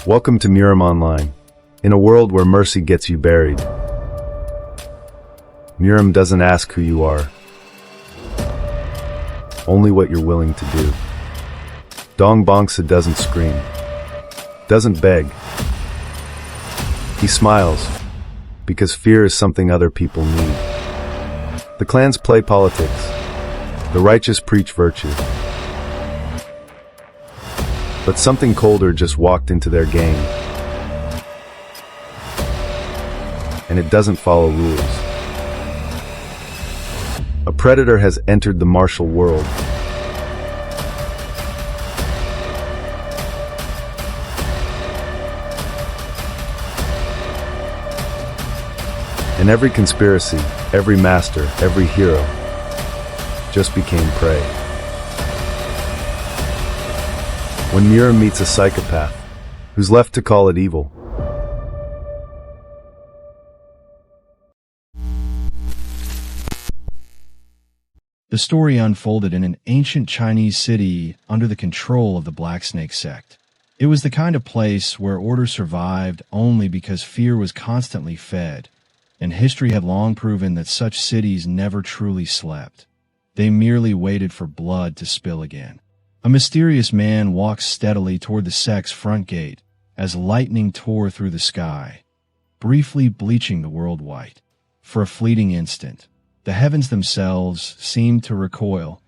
Welcome to Murim Online. In a world where mercy gets you buried, Murim doesn't ask who you are, only what you're willing to do. Dong Bongsa doesn't scream, doesn't beg. He smiles, because fear is something other people need. The clans play politics, the righteous preach virtue. But something colder just walked into their game, and it doesn't follow rules. A predator has entered the martial world. And every conspiracy, every master, every hero just became prey. When Murim meets a psychopath, who's left to call it evil? The story unfolded in an ancient Chinese city under the control of the Black Snake sect. It was the kind of place where order survived only because fear was constantly fed, and history had long proven that such cities never truly slept. They merely waited for blood to spill again. A mysterious man walked steadily toward the sect's front gate as lightning tore through the sky, briefly bleaching the world white. For a fleeting instant, the heavens themselves seemed to recoil,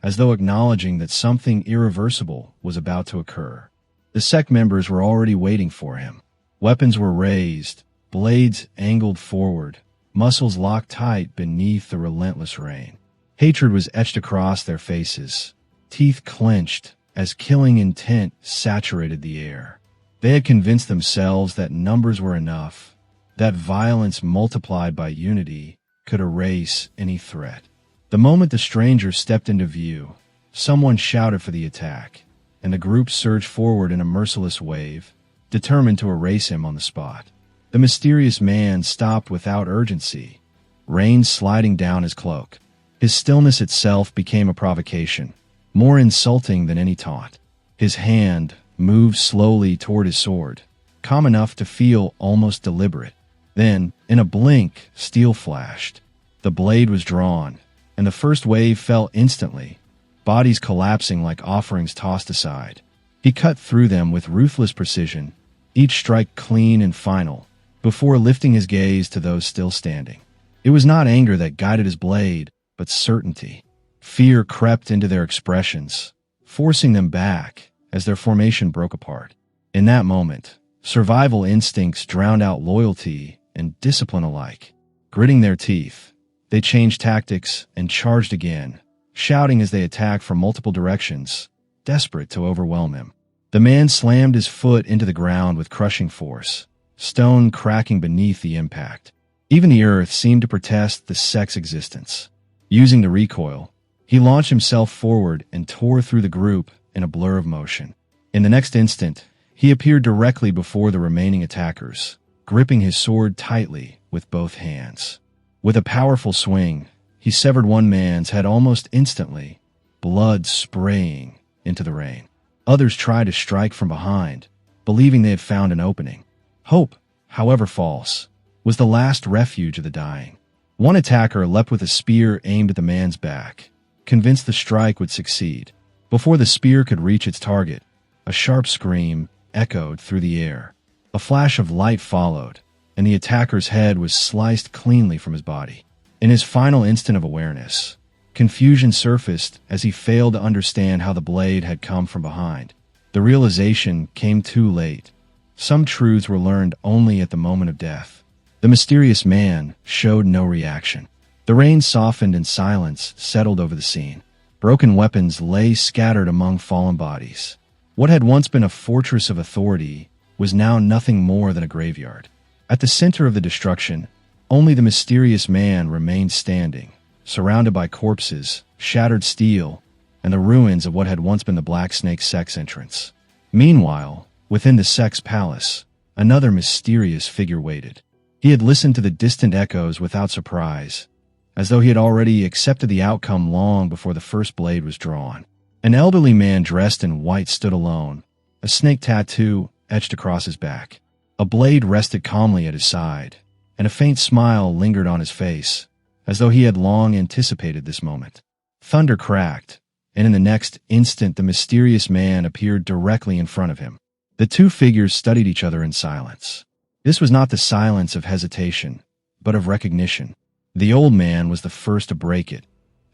as though acknowledging that something irreversible was about to occur. The sect members were already waiting for him. Weapons were raised, blades angled forward, muscles locked tight beneath the relentless rain. Hatred was etched across their faces, teeth clenched as killing intent saturated the air. They had convinced themselves that numbers were enough, that violence multiplied by unity could erase any threat. The moment the stranger stepped into view, someone shouted for the attack, and the group surged forward in a merciless wave, determined to erase him on the spot. The mysterious man stopped without urgency, rain sliding down his cloak. His stillness itself became a provocation, more insulting than any taunt. His hand moved slowly toward his sword, calm enough to feel almost deliberate. Then, in a blink, steel flashed. The blade was drawn, and the first wave fell instantly, bodies collapsing like offerings tossed aside. He cut through them with ruthless precision, each strike clean and final, before lifting his gaze to those still standing. It was not anger that guided his blade, but certainty. Fear crept into their expressions, forcing them back as their formation broke apart. In that moment, survival instincts drowned out loyalty and discipline alike. Gritting their teeth, they changed tactics and charged again, shouting as they attacked from multiple directions, desperate to overwhelm him. The man slammed his foot into the ground with crushing force, stone cracking beneath the impact. Even the earth seemed to protest the sect's existence. Using the recoil, he launched himself forward and tore through the group in a blur of motion. In the next instant, he appeared directly before the remaining attackers, gripping his sword tightly with both hands. With a powerful swing, he severed one man's head almost instantly, blood spraying into the rain. Others tried to strike from behind, believing they had found an opening. Hope, however false, was the last refuge of the dying. One attacker leapt with a spear aimed at the man's back, convinced the strike would succeed. Before the spear could reach its target, a sharp scream echoed through the air. A flash of light followed, and the attacker's head was sliced cleanly from his body. In his final instant of awareness, confusion surfaced as he failed to understand how the blade had come from behind. The realization came too late. Some truths were learned only at the moment of death. The mysterious man showed no reaction. The rain softened and silence settled over the scene. Broken weapons lay scattered among fallen bodies. What had once been a fortress of authority was now nothing more than a graveyard. At the center of the destruction, only the mysterious man remained standing, surrounded by corpses, shattered steel, and the ruins of what had once been the Black Snake sect's entrance. Meanwhile, within the sect's palace, another mysterious figure waited. He had listened to the distant echoes without surprise, as though he had already accepted the outcome long before the first blade was drawn. An elderly man dressed in white stood alone, a snake tattoo etched across his back. A blade rested calmly at his side, and a faint smile lingered on his face, as though he had long anticipated this moment. Thunder cracked, and in the next instant the mysterious man appeared directly in front of him. The two figures studied each other in silence. This was not the silence of hesitation, but of recognition. The old man was the first to break it,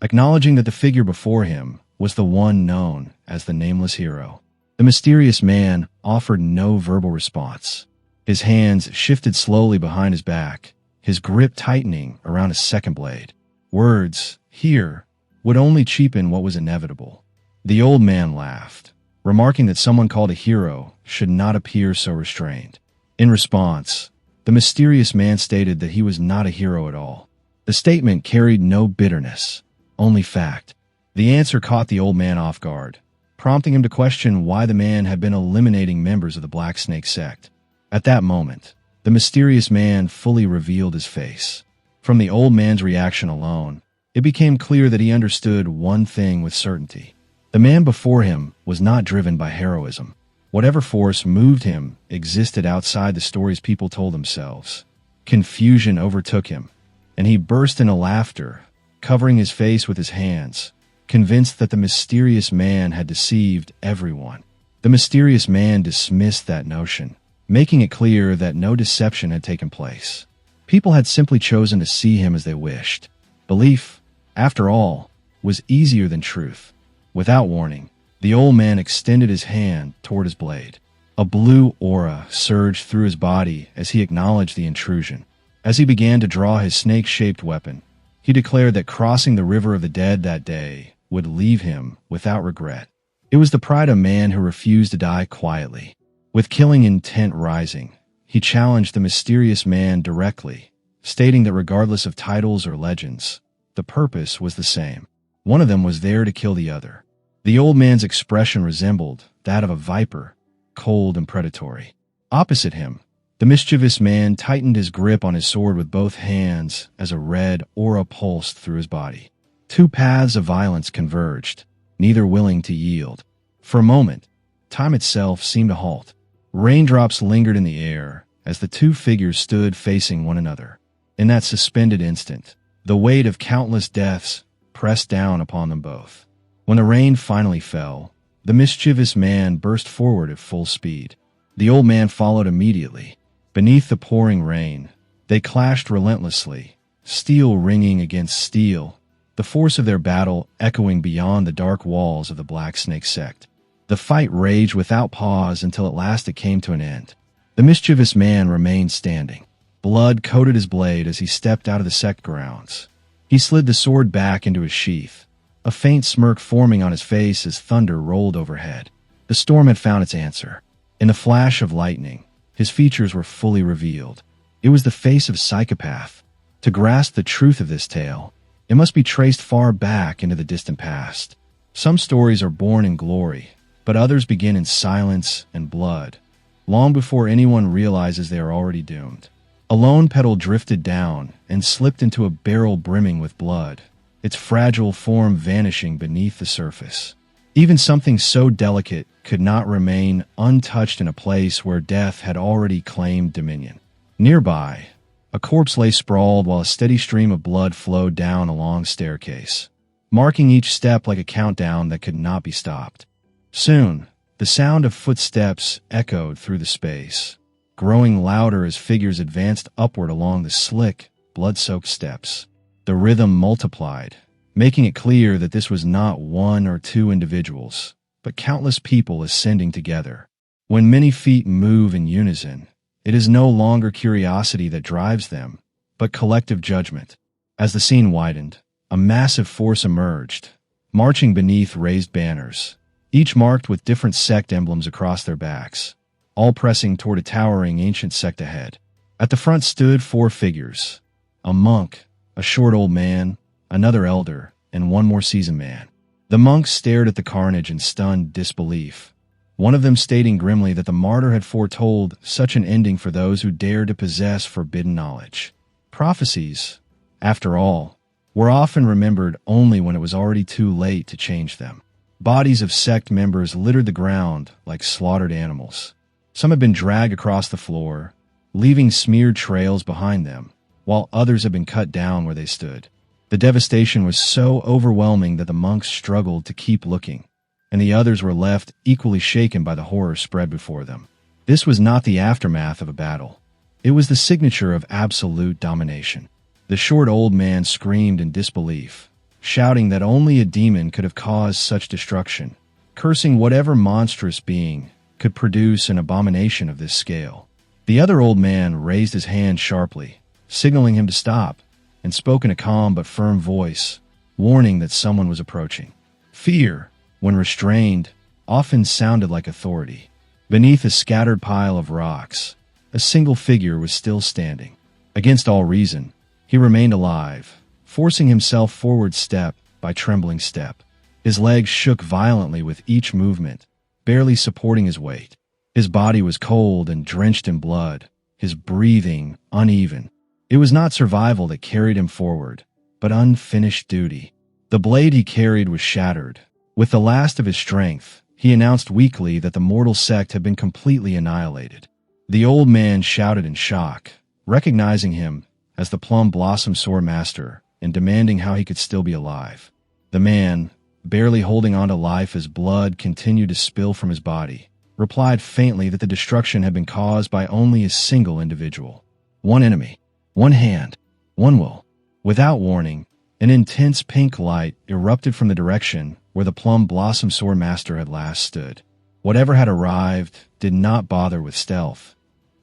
acknowledging that the figure before him was the one known as the nameless hero. The mysterious man offered no verbal response. His hands shifted slowly behind his back, his grip tightening around his second blade. Words, here, would only cheapen what was inevitable. The old man laughed, remarking that someone called a hero should not appear so restrained. In response, the mysterious man stated that he was not a hero at all. The statement carried no bitterness, only fact. The answer caught the old man off guard, prompting him to question why the man had been eliminating members of the Black Snake sect. At that moment, the mysterious man fully revealed his face. From the old man's reaction alone, it became clear that he understood one thing with certainty. The man before him was not driven by heroism. Whatever force moved him existed outside the stories people told themselves. Confusion overtook him, and he burst into laughter, covering his face with his hands, convinced that the mysterious man had deceived everyone. The mysterious man dismissed that notion, making it clear that no deception had taken place. People had simply chosen to see him as they wished. Belief, after all, was easier than truth. Without warning, the old man extended his hand toward his blade. A blue aura surged through his body as he acknowledged the intrusion. As he began to draw his snake-shaped weapon, he declared that crossing the river of the dead that day would leave him without regret. It was the pride of man who refused to die quietly. With killing intent rising, he challenged the mysterious man directly, stating that regardless of titles or legends, the purpose was the same. One of them was there to kill the other. The old man's expression resembled that of a viper, cold and predatory. Opposite him, the mischievous man tightened his grip on his sword with both hands as a red aura pulsed through his body. Two paths of violence converged, neither willing to yield. For a moment, time itself seemed to halt. Raindrops lingered in the air as the two figures stood facing one another. In that suspended instant, the weight of countless deaths pressed down upon them both. When the rain finally fell, the mischievous man burst forward at full speed. The old man followed immediately. Beneath the pouring rain, they clashed relentlessly, steel ringing against steel, the force of their battle echoing beyond the dark walls of the Black Snake sect. The fight raged without pause until at last it came to an end. The mischievous man remained standing. Blood coated his blade as he stepped out of the sect grounds. He slid the sword back into his sheath, a faint smirk forming on his face as thunder rolled overhead. The storm had found its answer. In the flash of lightning, his features were fully revealed. It was the face of Psychopath. To grasp the truth of this tale, it must be traced far back into the distant past. Some stories are born in glory, but others begin in silence and blood, long before anyone realizes they are already doomed. A lone petal drifted down and slipped into a barrel brimming with blood, its fragile form vanishing beneath the surface. Even something so delicate could not remain untouched in a place where death had already claimed dominion. Nearby, a corpse lay sprawled while a steady stream of blood flowed down a long staircase, marking each step like a countdown that could not be stopped. Soon, the sound of footsteps echoed through the space, growing louder as figures advanced upward along the slick, blood-soaked steps. The rhythm multiplied, making it clear that this was not one or two individuals, but countless people ascending together. When many feet move in unison, it is no longer curiosity that drives them, but collective judgment. As the scene widened, a massive force emerged, marching beneath raised banners, each marked with different sect emblems across their backs, all pressing toward a towering ancient sect ahead. At the front stood four figures: a monk, a short old man, another elder, and one more seasoned man. The monks stared at the carnage in stunned disbelief, one of them stating grimly that the martyr had foretold such an ending for those who dared to possess forbidden knowledge. Prophecies, after all, were often remembered only when it was already too late to change them. Bodies of sect members littered the ground like slaughtered animals. Some had been dragged across the floor, leaving smeared trails behind them, while others had been cut down where they stood. The devastation was so overwhelming that the monks struggled to keep looking, and the others were left equally shaken by the horror spread before them. This was not the aftermath of a battle. It was the signature of absolute domination. The short old man screamed in disbelief, shouting that only a demon could have caused such destruction, cursing whatever monstrous being could produce an abomination of this scale. The other old man raised his hand sharply, signaling him to stop, and spoke in a calm but firm voice, warning that someone was approaching. Fear, when restrained, often sounded like authority. Beneath a scattered pile of rocks, a single figure was still standing. Against all reason, he remained alive, forcing himself forward step by trembling step. His legs shook violently with each movement, barely supporting his weight. His body was cold and drenched in blood, his breathing uneven. It was not survival that carried him forward, but unfinished duty. The blade he carried was shattered. With the last of his strength, he announced weakly that the mortal sect had been completely annihilated. The old man shouted in shock, recognizing him as the Plum Blossom Sword Master and demanding how he could still be alive. The man, barely holding on to life as blood continued to spill from his body, replied faintly that the destruction had been caused by only a single individual. One enemy, one hand, one will. Without warning, an intense pink light erupted from the direction where the Plum Blossom Sword Master had last stood. Whatever had arrived did not bother with stealth.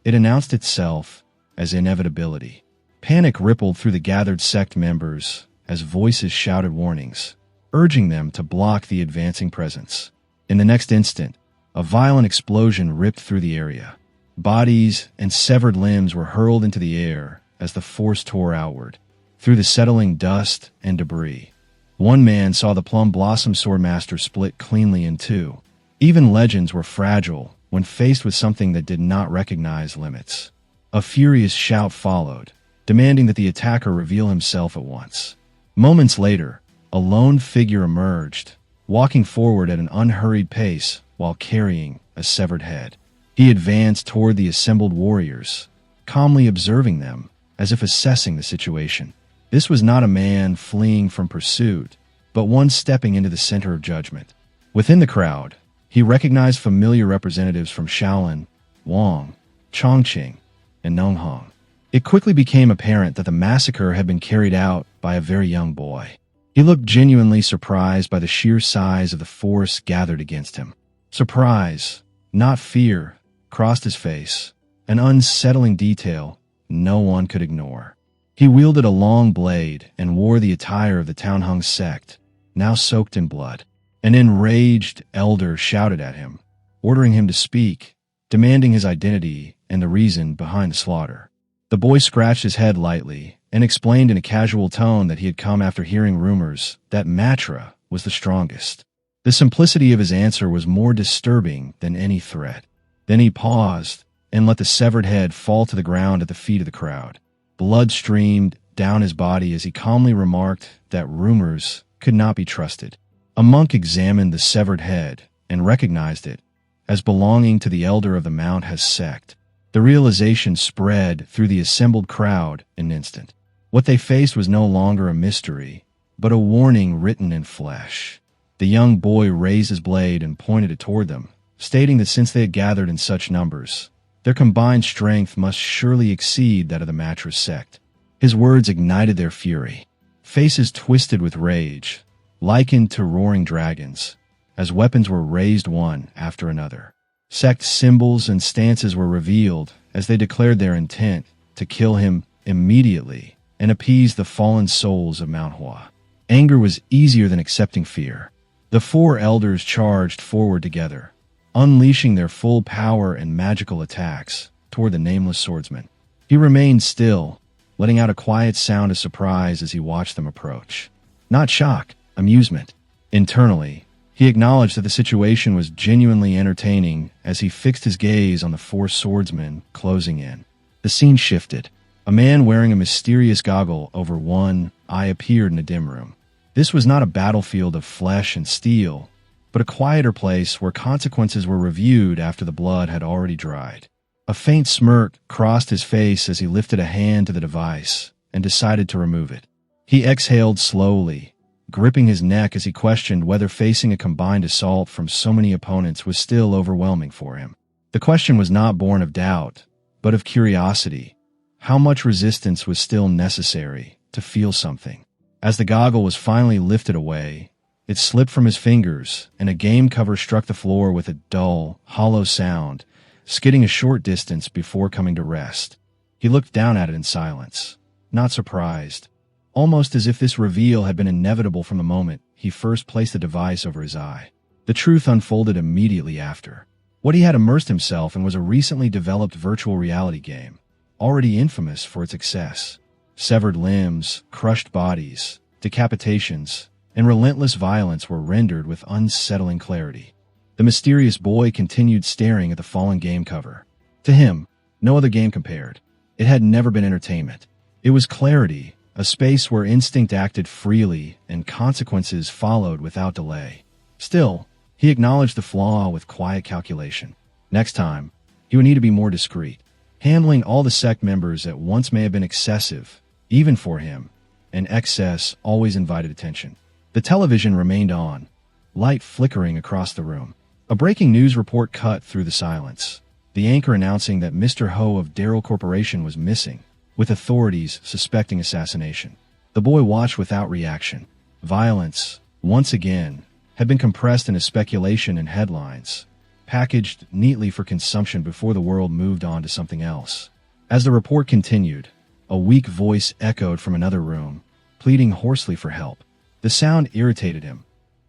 It announced itself as inevitability. Panic rippled through the gathered sect members as voices shouted warnings, urging them to block the advancing presence. In the next instant, a violent explosion ripped through the area. Bodies and severed limbs were hurled into the air as the force tore outward, through the settling dust and debris. One man saw the Plum Blossom Sword Master split cleanly in two. Even legends were fragile when faced with something that did not recognize limits. A furious shout followed, demanding that the attacker reveal himself at once. Moments later, a lone figure emerged, walking forward at an unhurried pace while carrying a severed head. He advanced toward the assembled warriors, calmly observing them as if assessing the situation. This was not a man fleeing from pursuit, but one stepping into the center of judgment. Within the crowd, he recognized familiar representatives from Shaolin, Wang, Chongqing, and Nonghong. It quickly became apparent that the massacre had been carried out by a very young boy. He looked genuinely surprised by the sheer size of the force gathered against him. Surprise, not fear, crossed his face, an unsettling detail no one could ignore. He wielded a long blade and wore the attire of the Townhung sect, now soaked in blood. An enraged elder shouted at him, ordering him to speak, demanding his identity and the reason behind the slaughter. The boy scratched his head lightly and explained in a casual tone that he had come after hearing rumors that Matra was the strongest. The simplicity of his answer was more disturbing than any threat. Then he paused and let the severed head fall to the ground at the feet of the crowd. Blood streamed down his body as he calmly remarked that rumors could not be trusted. A monk examined the severed head and recognized it as belonging to the elder of the Mount Has sect. The realization spread through the assembled crowd in an instant. What they faced was no longer a mystery, but a warning written in flesh. The young boy raised his blade and pointed it toward them, stating that since they had gathered in such numbers, their combined strength must surely exceed that of the Mattress sect. His words ignited their fury. Faces twisted with rage, likened to roaring dragons, as weapons were raised one after another. Sect symbols and stances were revealed as they declared their intent to kill him immediately and appease the fallen souls of Mount Hua. Anger was easier than accepting fear. The four elders charged forward together, unleashing their full power and magical attacks toward the nameless swordsman. He remained still, letting out a quiet sound of surprise as he watched them approach. Not shock, amusement. Internally, he acknowledged that the situation was genuinely entertaining as he fixed his gaze on the four swordsmen closing in. The scene shifted. A man wearing a mysterious goggle over one eye appeared in a dim room. This was not a battlefield of flesh and steel, but a quieter place where consequences were reviewed after the blood had already dried. A faint smirk crossed his face as he lifted a hand to the device and decided to remove it. He exhaled slowly, gripping his neck as he questioned whether facing a combined assault from so many opponents was still overwhelming for him. The question was not born of doubt, but of curiosity. How much resistance was still necessary to feel something? As the goggle was finally lifted away, it slipped from his fingers, and a game cover struck the floor with a dull, hollow sound, skidding a short distance before coming to rest. He looked down at it in silence, not surprised, almost as if this reveal had been inevitable from the moment he first placed the device over his eye. The truth unfolded immediately after. What he had immersed himself in was a recently developed virtual reality game, already infamous for its excess. Severed limbs, crushed bodies, decapitations, and relentless violence were rendered with unsettling clarity. The mysterious boy continued staring at the fallen game cover. To him, no other game compared. It had never been entertainment. It was clarity, a space where instinct acted freely and consequences followed without delay. Still, he acknowledged the flaw with quiet calculation. Next time, he would need to be more discreet. Handling all the sect members at once may have been excessive, even for him, and excess always invited attention. The television remained on, light flickering across the room. A breaking news report cut through the silence, the anchor announcing that Mr. Ho of Darryl Corporation was missing, with authorities suspecting assassination. The boy watched without reaction. Violence, once again, had been compressed into speculation and headlines, packaged neatly for consumption before the world moved on to something else. As the report continued, a weak voice echoed from another room, pleading hoarsely for help. The sound irritated him,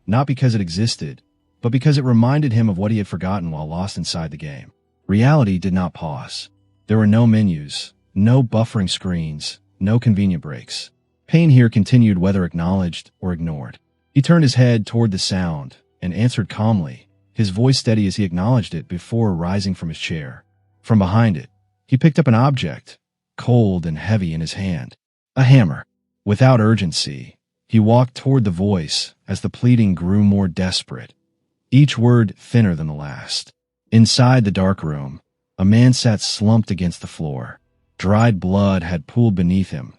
not because it existed, but because it reminded him of what he had forgotten while lost inside the game. Reality did not pause. There were no menus, no buffering screens, no convenient breaks. Pain here continued whether acknowledged or ignored. He turned his head toward the sound and answered calmly, his voice steady as he acknowledged it before rising from his chair. From behind it, he picked up an object, cold and heavy in his hand. A hammer. Without urgency, he walked toward the voice as the pleading grew more desperate, each word thinner than the last. Inside the dark room, a man sat slumped against the floor. Dried blood had pooled beneath him,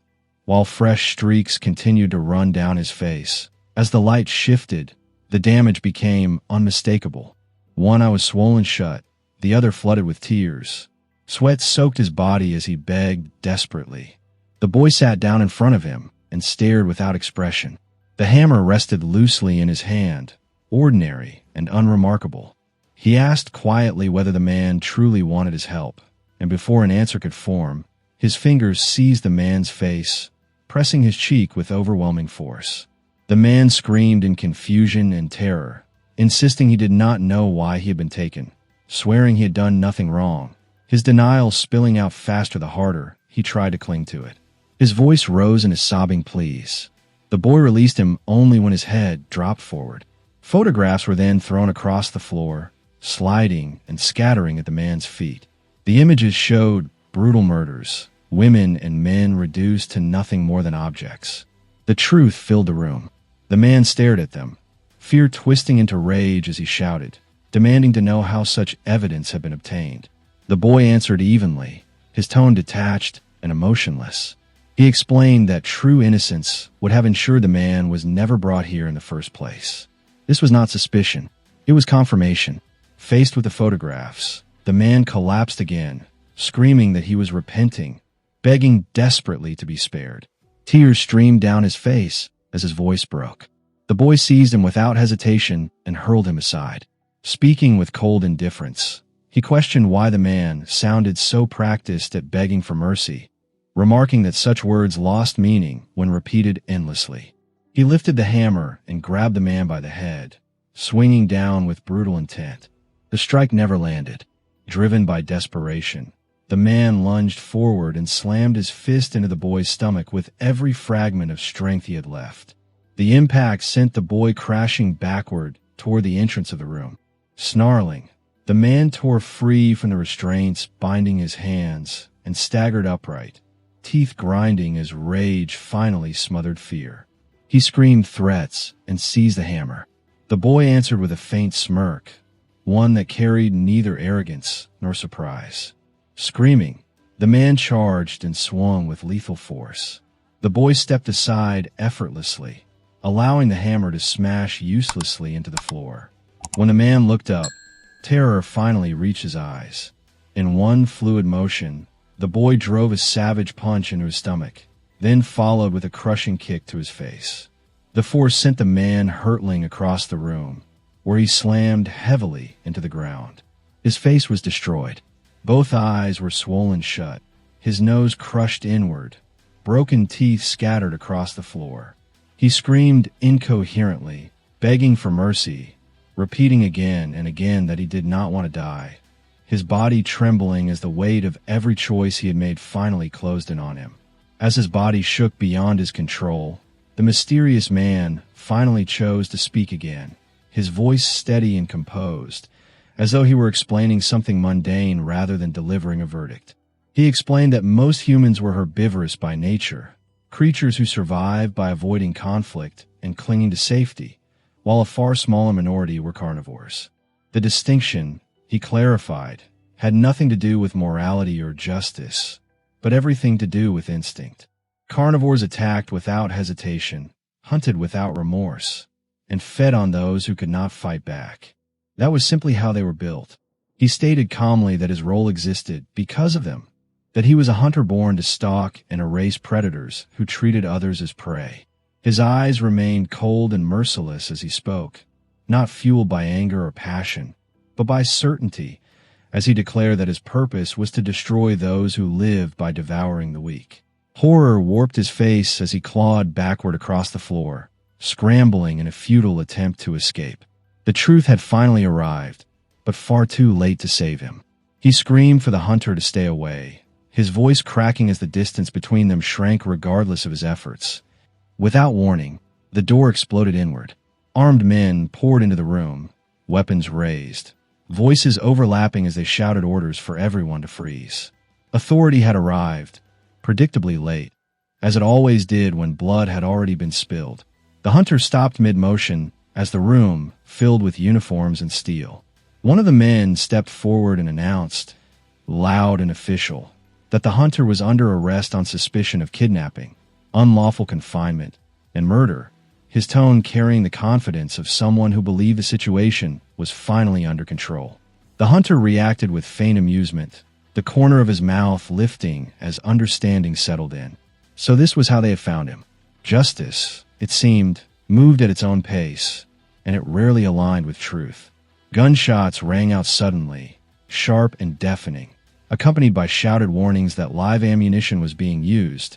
while fresh streaks continued to run down his face. As the light shifted, the damage became unmistakable. One eye was swollen shut, the other flooded with tears. Sweat soaked his body as he begged desperately. The boy sat down in front of him and stared without expression. The hammer rested loosely in his hand, ordinary and unremarkable. He asked quietly whether the man truly wanted his help, and before an answer could form, his fingers seized the man's face, pressing his cheek with overwhelming force. The man screamed in confusion and terror, insisting he did not know why he had been taken, swearing he had done nothing wrong. His denial spilling out faster the harder he tried to cling to it. His voice rose in his sobbing pleas. The boy released him only when his head dropped forward. Photographs were then thrown across the floor, sliding and scattering at the man's feet. The images showed brutal murders, women and men reduced to nothing more than objects. The truth filled the room. The man stared at them, fear twisting into rage as he shouted, demanding to know how such evidence had been obtained. The boy answered evenly, his tone detached and emotionless. He explained that true innocence would have ensured the man was never brought here in the first place. This was not suspicion. It was confirmation. Faced with the photographs, the man collapsed again, screaming that he was repenting, begging desperately to be spared. Tears streamed down his face as his voice broke. The boy seized him without hesitation and hurled him aside. Speaking with cold indifference, he questioned why the man sounded so practiced at begging for mercy, remarking that such words lost meaning when repeated endlessly. He lifted the hammer and grabbed the man by the head, swinging down with brutal intent. The strike never landed. Driven by desperation, the man lunged forward and slammed his fist into the boy's stomach with every fragment of strength he had left. The impact sent the boy crashing backward toward the entrance of the room. Snarling, the man tore free from the restraints binding his hands and staggered upright, teeth grinding as rage finally smothered fear. He screamed threats and seized the hammer. The boy answered with a faint smirk, one that carried neither arrogance nor surprise. Screaming, the man charged and swung with lethal force. The boy stepped aside effortlessly, allowing the hammer to smash uselessly into the floor. When the man looked up, terror finally reached his eyes. In one fluid motion, the boy drove a savage punch into his stomach, then followed with a crushing kick to his face. The force sent the man hurtling across the room, where he slammed heavily into the ground. His face was destroyed. Both eyes were swollen shut, his nose crushed inward, broken teeth scattered across the floor. He screamed incoherently, begging for mercy, repeating again and again that he did not want to die, his body trembling as the weight of every choice he had made finally closed in on him. As his body shook beyond his control, the mysterious man finally chose to speak again, his voice steady and composed, as though he were explaining something mundane rather than delivering a verdict. He explained that most humans were herbivorous by nature, creatures who survived by avoiding conflict and clinging to safety, while a far smaller minority were carnivores. The distinction, he clarified, had nothing to do with morality or justice, but everything to do with instinct. Carnivores attacked without hesitation, hunted without remorse, and fed on those who could not fight back. That was simply how they were built. He stated calmly that his role existed because of them, that he was a hunter born to stalk and erase predators who treated others as prey. His eyes remained cold and merciless as he spoke, not fueled by anger or passion, but by certainty, as he declared that his purpose was to destroy those who lived by devouring the weak. Horror warped his face as he clawed backward across the floor, scrambling in a futile attempt to escape. The truth had finally arrived, but far too late to save him. He screamed for the hunter to stay away, his voice cracking as the distance between them shrank regardless of his efforts. Without warning, the door exploded inward. Armed men poured into the room, weapons raised, voices overlapping as they shouted orders for everyone to freeze. Authority had arrived, predictably late, as it always did when blood had already been spilled. The hunter stopped mid-motion as the room filled with uniforms and steel. One of the men stepped forward and announced, loud and official, that the hunter was under arrest on suspicion of kidnapping, unlawful confinement, and murder, his tone carrying the confidence of someone who believed the situation was finally under control. The hunter reacted with faint amusement, the corner of his mouth lifting as understanding settled in. So this was how they had found him. Justice, it seemed, moved at its own pace, and it rarely aligned with truth. Gunshots rang out suddenly, sharp and deafening, accompanied by shouted warnings that live ammunition was being used,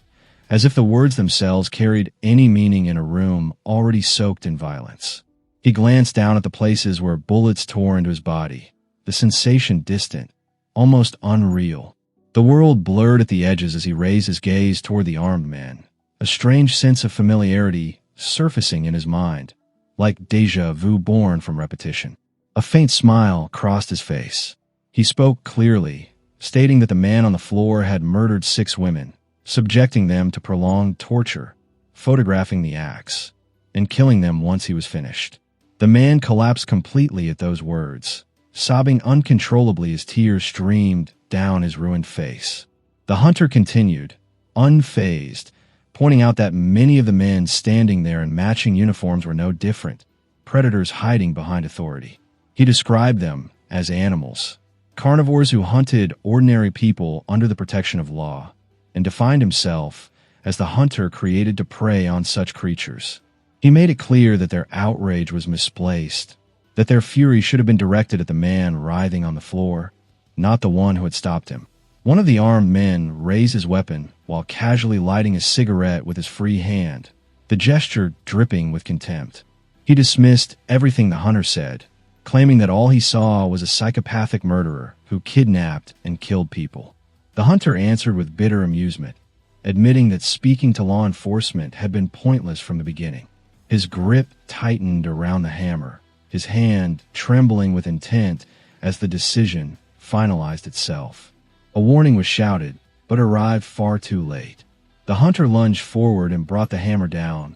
as if the words themselves carried any meaning in a room already soaked in violence. He glanced down at the places where bullets tore into his body, the sensation distant, almost unreal. The world blurred at the edges as he raised his gaze toward the armed man, a strange sense of familiarity surfacing in his mind, like déjà vu born from repetition. A faint smile crossed his face. He spoke clearly, stating that the man on the floor had murdered 6 women, subjecting them to prolonged torture, photographing the acts, and killing them once he was finished. The man collapsed completely at those words, sobbing uncontrollably as tears streamed down his ruined face. The hunter continued, unfazed, pointing out that many of the men standing there in matching uniforms were no different, predators hiding behind authority. He described them as animals, carnivores who hunted ordinary people under the protection of law, and defined himself as the hunter created to prey on such creatures. He made it clear that their outrage was misplaced, that their fury should have been directed at the man writhing on the floor, not the one who had stopped him. One of the armed men raised his weapon while casually lighting a cigarette with his free hand, the gesture dripping with contempt. He dismissed everything the hunter said, claiming that all he saw was a psychopathic murderer who kidnapped and killed people. The hunter answered with bitter amusement, admitting that speaking to law enforcement had been pointless from the beginning. His grip tightened around the hammer, his hand trembling with intent as the decision finalized itself. A warning was shouted, but arrived far too late. The hunter lunged forward and brought the hammer down,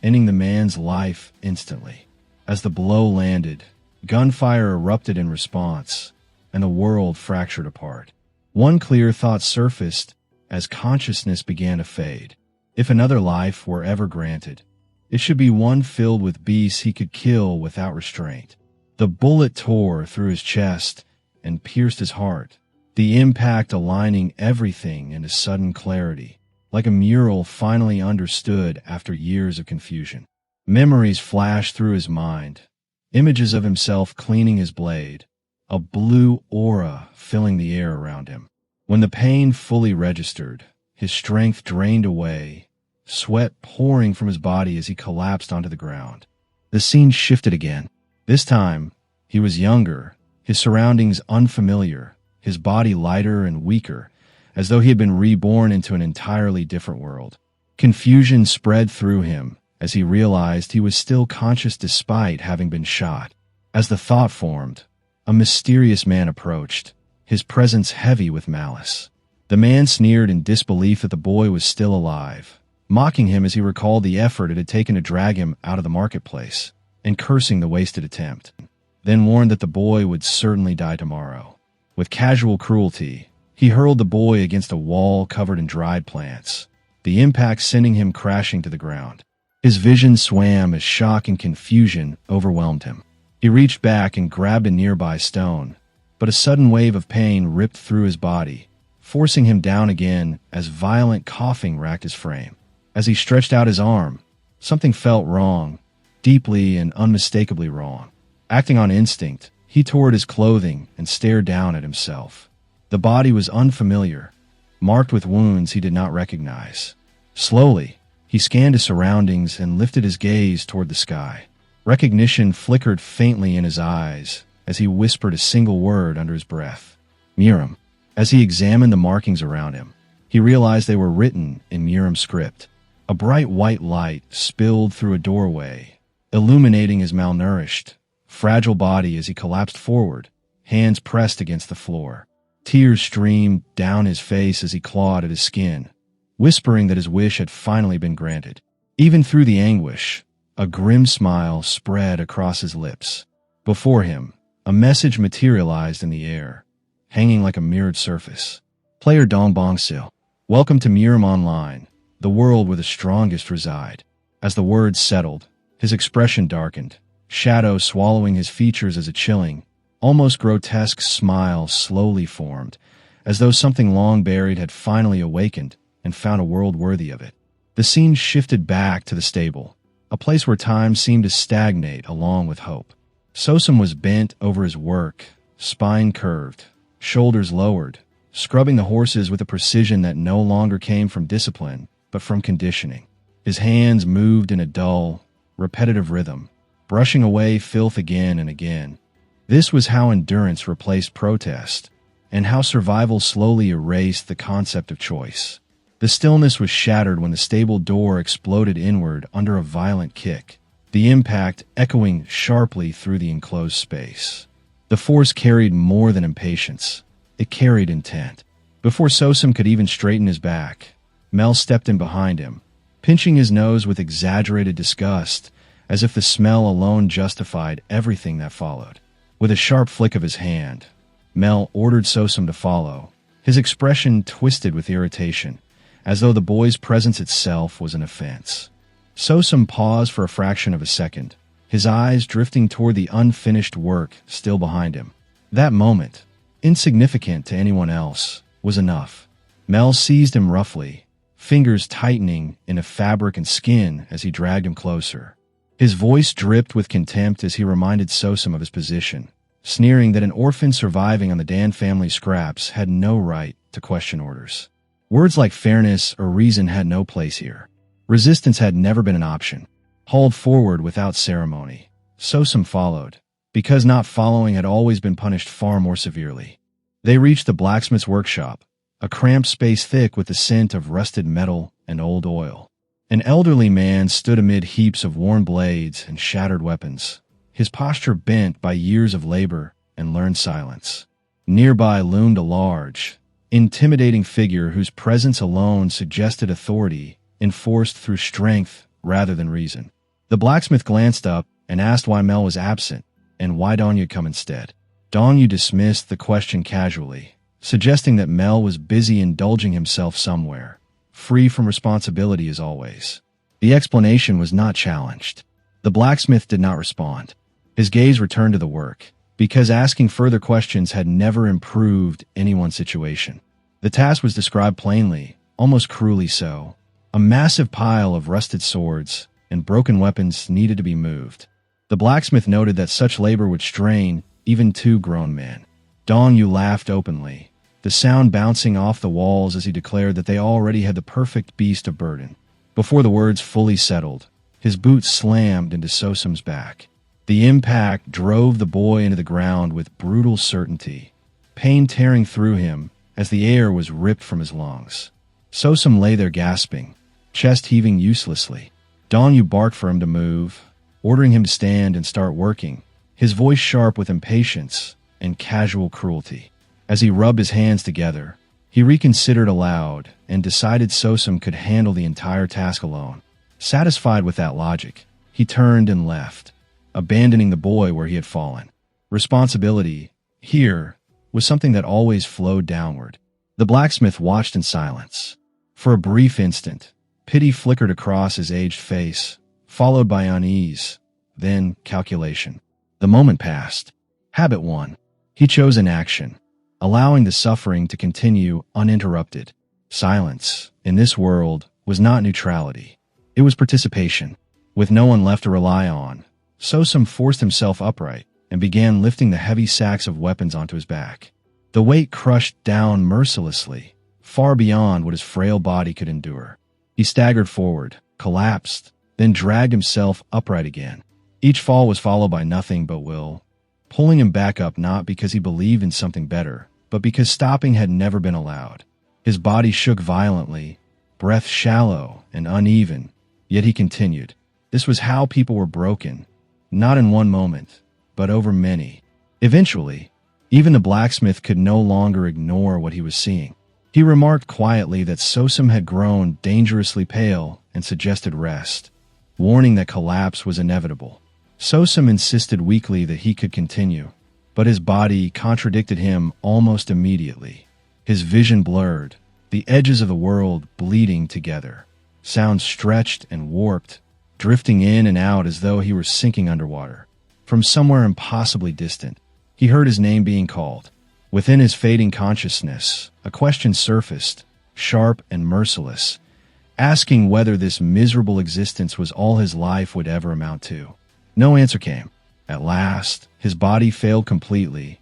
ending the man's life instantly. As the blow landed, gunfire erupted in response, and the world fractured apart. One clear thought surfaced as consciousness began to fade. If another life were ever granted, it should be one filled with beasts he could kill without restraint. The bullet tore through his chest and pierced his heart, the impact aligning everything into sudden clarity, like a mural finally understood after years of confusion. Memories flashed through his mind, images of himself cleaning his blade, a blue aura filling the air around him. When the pain fully registered, his strength drained away, sweat pouring from his body as he collapsed onto the ground. The scene shifted again. This time, he was younger, his surroundings unfamiliar, his body lighter and weaker, as though he had been reborn into an entirely different world. Confusion spread through him as he realized he was still conscious despite having been shot. As the thought formed, a mysterious man approached, his presence heavy with malice. The man sneered in disbelief that the boy was still alive, mocking him as he recalled the effort it had taken to drag him out of the marketplace, and cursing the wasted attempt, then warned that the boy would certainly die tomorrow. With casual cruelty, he hurled the boy against a wall covered in dried plants, the impact sending him crashing to the ground. His vision swam as shock and confusion overwhelmed him. He reached back and grabbed a nearby stone, but a sudden wave of pain ripped through his body, forcing him down again as violent coughing racked his frame. As he stretched out his arm, something felt wrong, deeply and unmistakably wrong. Acting on instinct, he tore at his clothing and stared down at himself. The body was unfamiliar, marked with wounds he did not recognize. Slowly, he scanned his surroundings and lifted his gaze toward the sky. Recognition flickered faintly in his eyes as he whispered a single word under his breath. Murim. As he examined the markings around him, he realized they were written in Murim script. A bright white light spilled through a doorway, illuminating his malnourished, fragile body as he collapsed forward, hands pressed against the floor. Tears streamed down his face as he clawed at his skin, whispering that his wish had finally been granted. Even through the anguish, a grim smile spread across his lips. Before him, a message materialized in the air, hanging like a mirrored surface. Player Dongbongsil, welcome to Murim Online, the world where the strongest reside. As the words settled, his expression darkened, shadow swallowing his features as a chilling, almost grotesque smile slowly formed, as though something long buried had finally awakened and found a world worthy of it. The scene shifted back to the stable, a place where time seemed to stagnate along with hope. Sosum was bent over his work, spine curved, shoulders lowered, scrubbing the horses with a precision that no longer came from discipline, but from conditioning. His hands moved in a dull, repetitive rhythm, brushing away filth again and again. This was how endurance replaced protest, and how survival slowly erased the concept of choice. The stillness was shattered when the stable door exploded inward under a violent kick, the impact echoing sharply through the enclosed space. The force carried more than impatience. It carried intent. Before Sosum could even straighten his back, Mel stepped in behind him, pinching his nose with exaggerated disgust, as if the smell alone justified everything that followed. With a sharp flick of his hand, Mel ordered Sosum to follow, his expression twisted with irritation, as though the boy's presence itself was an offense. Sosum paused for a fraction of a second, his eyes drifting toward the unfinished work still behind him. That moment, insignificant to anyone else, was enough. Mel seized him roughly, fingers tightening into fabric and skin as he dragged him closer. His voice dripped with contempt as he reminded Sosum of his position, sneering that an orphan surviving on the Dan family scraps had no right to question orders. Words like fairness or reason had no place here. Resistance had never been an option. Hauled forward without ceremony, Sosum followed, because not following had always been punished far more severely. They reached the blacksmith's workshop, a cramped space thick with the scent of rusted metal and old oil. An elderly man stood amid heaps of worn blades and shattered weapons, his posture bent by years of labor and learned silence. Nearby loomed a large, intimidating figure whose presence alone suggested authority enforced through strength rather than reason. The blacksmith glanced up and asked why Mel was absent and why Dong Yu come instead. Dong Yu dismissed the question casually, suggesting that Mel was busy indulging himself somewhere, free from responsibility as always. The explanation was not challenged. The blacksmith did not respond. His gaze returned to the work, because asking further questions had never improved anyone's situation. The task was described plainly, almost cruelly so. A massive pile of rusted swords and broken weapons needed to be moved. The blacksmith noted that such labor would strain even two grown men. Dong Yu laughed openly, the sound bouncing off the walls as he declared that they already had the perfect beast of burden. Before the words fully settled, his boot slammed into Sosum's back. The impact drove the boy into the ground with brutal certainty, pain tearing through him as the air was ripped from his lungs. Sosum lay there gasping, chest heaving uselessly. Dong Yu barked for him to move, ordering him to stand and start working, his voice sharp with impatience and casual cruelty. As he rubbed his hands together, he reconsidered aloud and decided Sosum could handle the entire task alone. Satisfied with that logic, he turned and left, abandoning the boy where he had fallen. Responsibility, here, was something that always flowed downward. The blacksmith watched in silence. For a brief instant, pity flickered across his aged face, followed by unease, then calculation. The moment passed. Habit 1. He chose inaction, allowing the suffering to continue uninterrupted. Silence, in this world, was not neutrality. It was participation. With no one left to rely on, Sosum forced himself upright and began lifting the heavy sacks of weapons onto his back. The weight crushed down mercilessly, far beyond what his frail body could endure. He staggered forward, collapsed, then dragged himself upright again. Each fall was followed by nothing but will, pulling him back up not because he believed in something better, but because stopping had never been allowed. His body shook violently, breath shallow and uneven, yet he continued. This was how people were broken, not in one moment, but over many. Eventually, even the blacksmith could no longer ignore what he was seeing. He remarked quietly that Sosum had grown dangerously pale and suggested rest, warning that collapse was inevitable. Sosum insisted weakly that he could continue, but his body contradicted him almost immediately. His vision blurred, the edges of the world bleeding together. Sounds stretched and warped, drifting in and out as though he were sinking underwater. From somewhere impossibly distant, he heard his name being called. Within his fading consciousness, a question surfaced, sharp and merciless, asking whether this miserable existence was all his life would ever amount to. No answer came. At last, his body failed completely,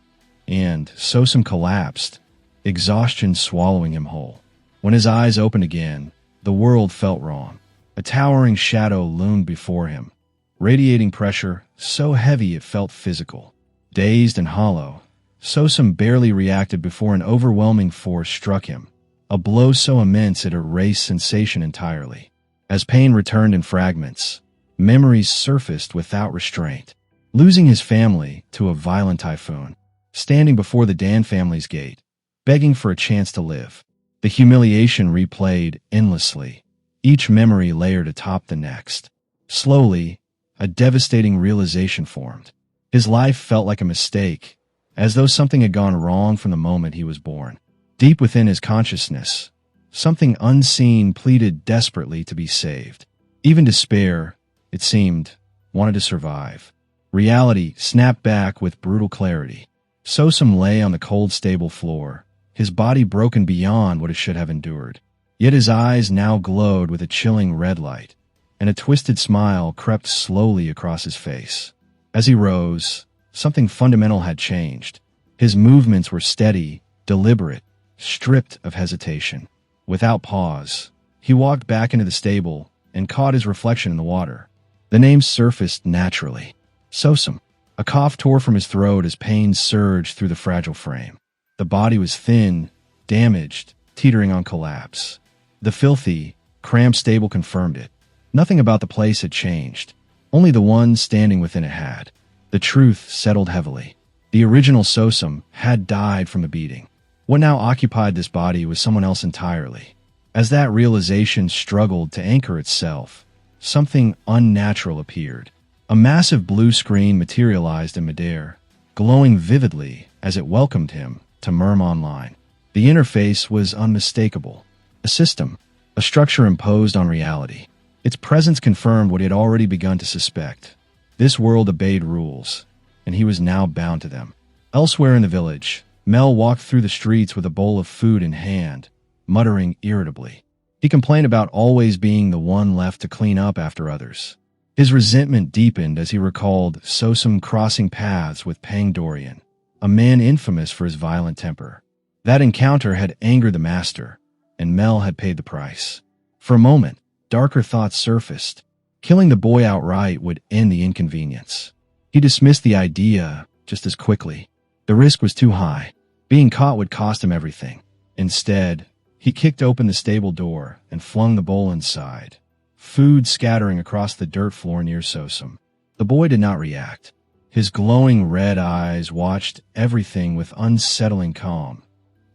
and Sosum collapsed, exhaustion swallowing him whole. When his eyes opened again, the world felt wrong. A towering shadow loomed before him, radiating pressure so heavy it felt physical. Dazed and hollow, Sosum barely reacted before an overwhelming force struck him, a blow so immense it erased sensation entirely. As pain returned in fragments, memories surfaced without restraint. Losing his family to a violent typhoon, standing before the Dan family's gate, begging for a chance to live. The humiliation replayed endlessly, each memory layered atop the next. Slowly, a devastating realization formed. His life felt like a mistake, as though something had gone wrong from the moment he was born. Deep within his consciousness, something unseen pleaded desperately to be saved. Even despair, it seemed, wanted to survive. Reality snapped back with brutal clarity. Sosum lay on the cold stable floor, his body broken beyond what it should have endured. Yet his eyes now glowed with a chilling red light, and a twisted smile crept slowly across his face. As he rose, something fundamental had changed. His movements were steady, deliberate, stripped of hesitation. Without pause, he walked back into the stable and caught his reflection in the water. The name surfaced naturally. Sosum. A cough tore from his throat as pain surged through the fragile frame. The body was thin, damaged, teetering on collapse. The filthy, cramped stable confirmed it. Nothing about the place had changed. Only the one standing within it had. The truth settled heavily. The original Sosum had died from a beating. What now occupied this body was someone else entirely. As that realization struggled to anchor itself, something unnatural appeared. A massive blue screen materialized in midair, glowing vividly as it welcomed him to Murim Online. The interface was unmistakable. A system, a structure imposed on reality. Its presence confirmed what he had already begun to suspect. This world obeyed rules, and he was now bound to them. Elsewhere in the village, Mel walked through the streets with a bowl of food in hand, muttering irritably. He complained about always being the one left to clean up after others. His resentment deepened as he recalled Sosum crossing paths with Pang Dorian, a man infamous for his violent temper. That encounter had angered the master, and Mel had paid the price. For a moment, darker thoughts surfaced. Killing the boy outright would end the inconvenience. He dismissed the idea just as quickly. The risk was too high. Being caught would cost him everything. Instead, he kicked open the stable door and flung the bowl inside, food scattering across the dirt floor near Sosum. The boy did not react. His glowing red eyes watched everything with unsettling calm,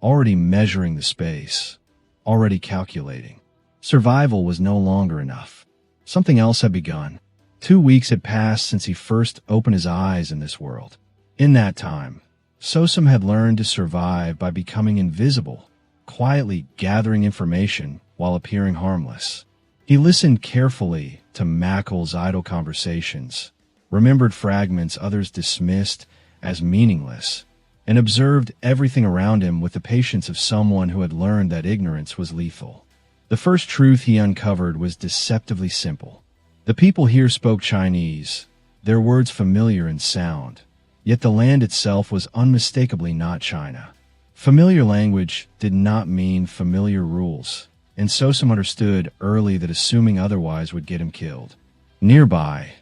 already measuring the space, already calculating. Survival was no longer enough. Something else had begun. 2 weeks had passed since he first opened his eyes in this world. In that time, Sosum had learned to survive by becoming invisible, quietly gathering information while appearing harmless. He listened carefully to Mackle's idle conversations, remembered fragments others dismissed as meaningless, and observed everything around him with the patience of someone who had learned that ignorance was lethal. The first truth he uncovered was deceptively simple. The people here spoke Chinese, their words familiar in sound, yet the land itself was unmistakably not China. Familiar language did not mean familiar rules, and Sosum understood early that assuming otherwise would get him killed. Nearby,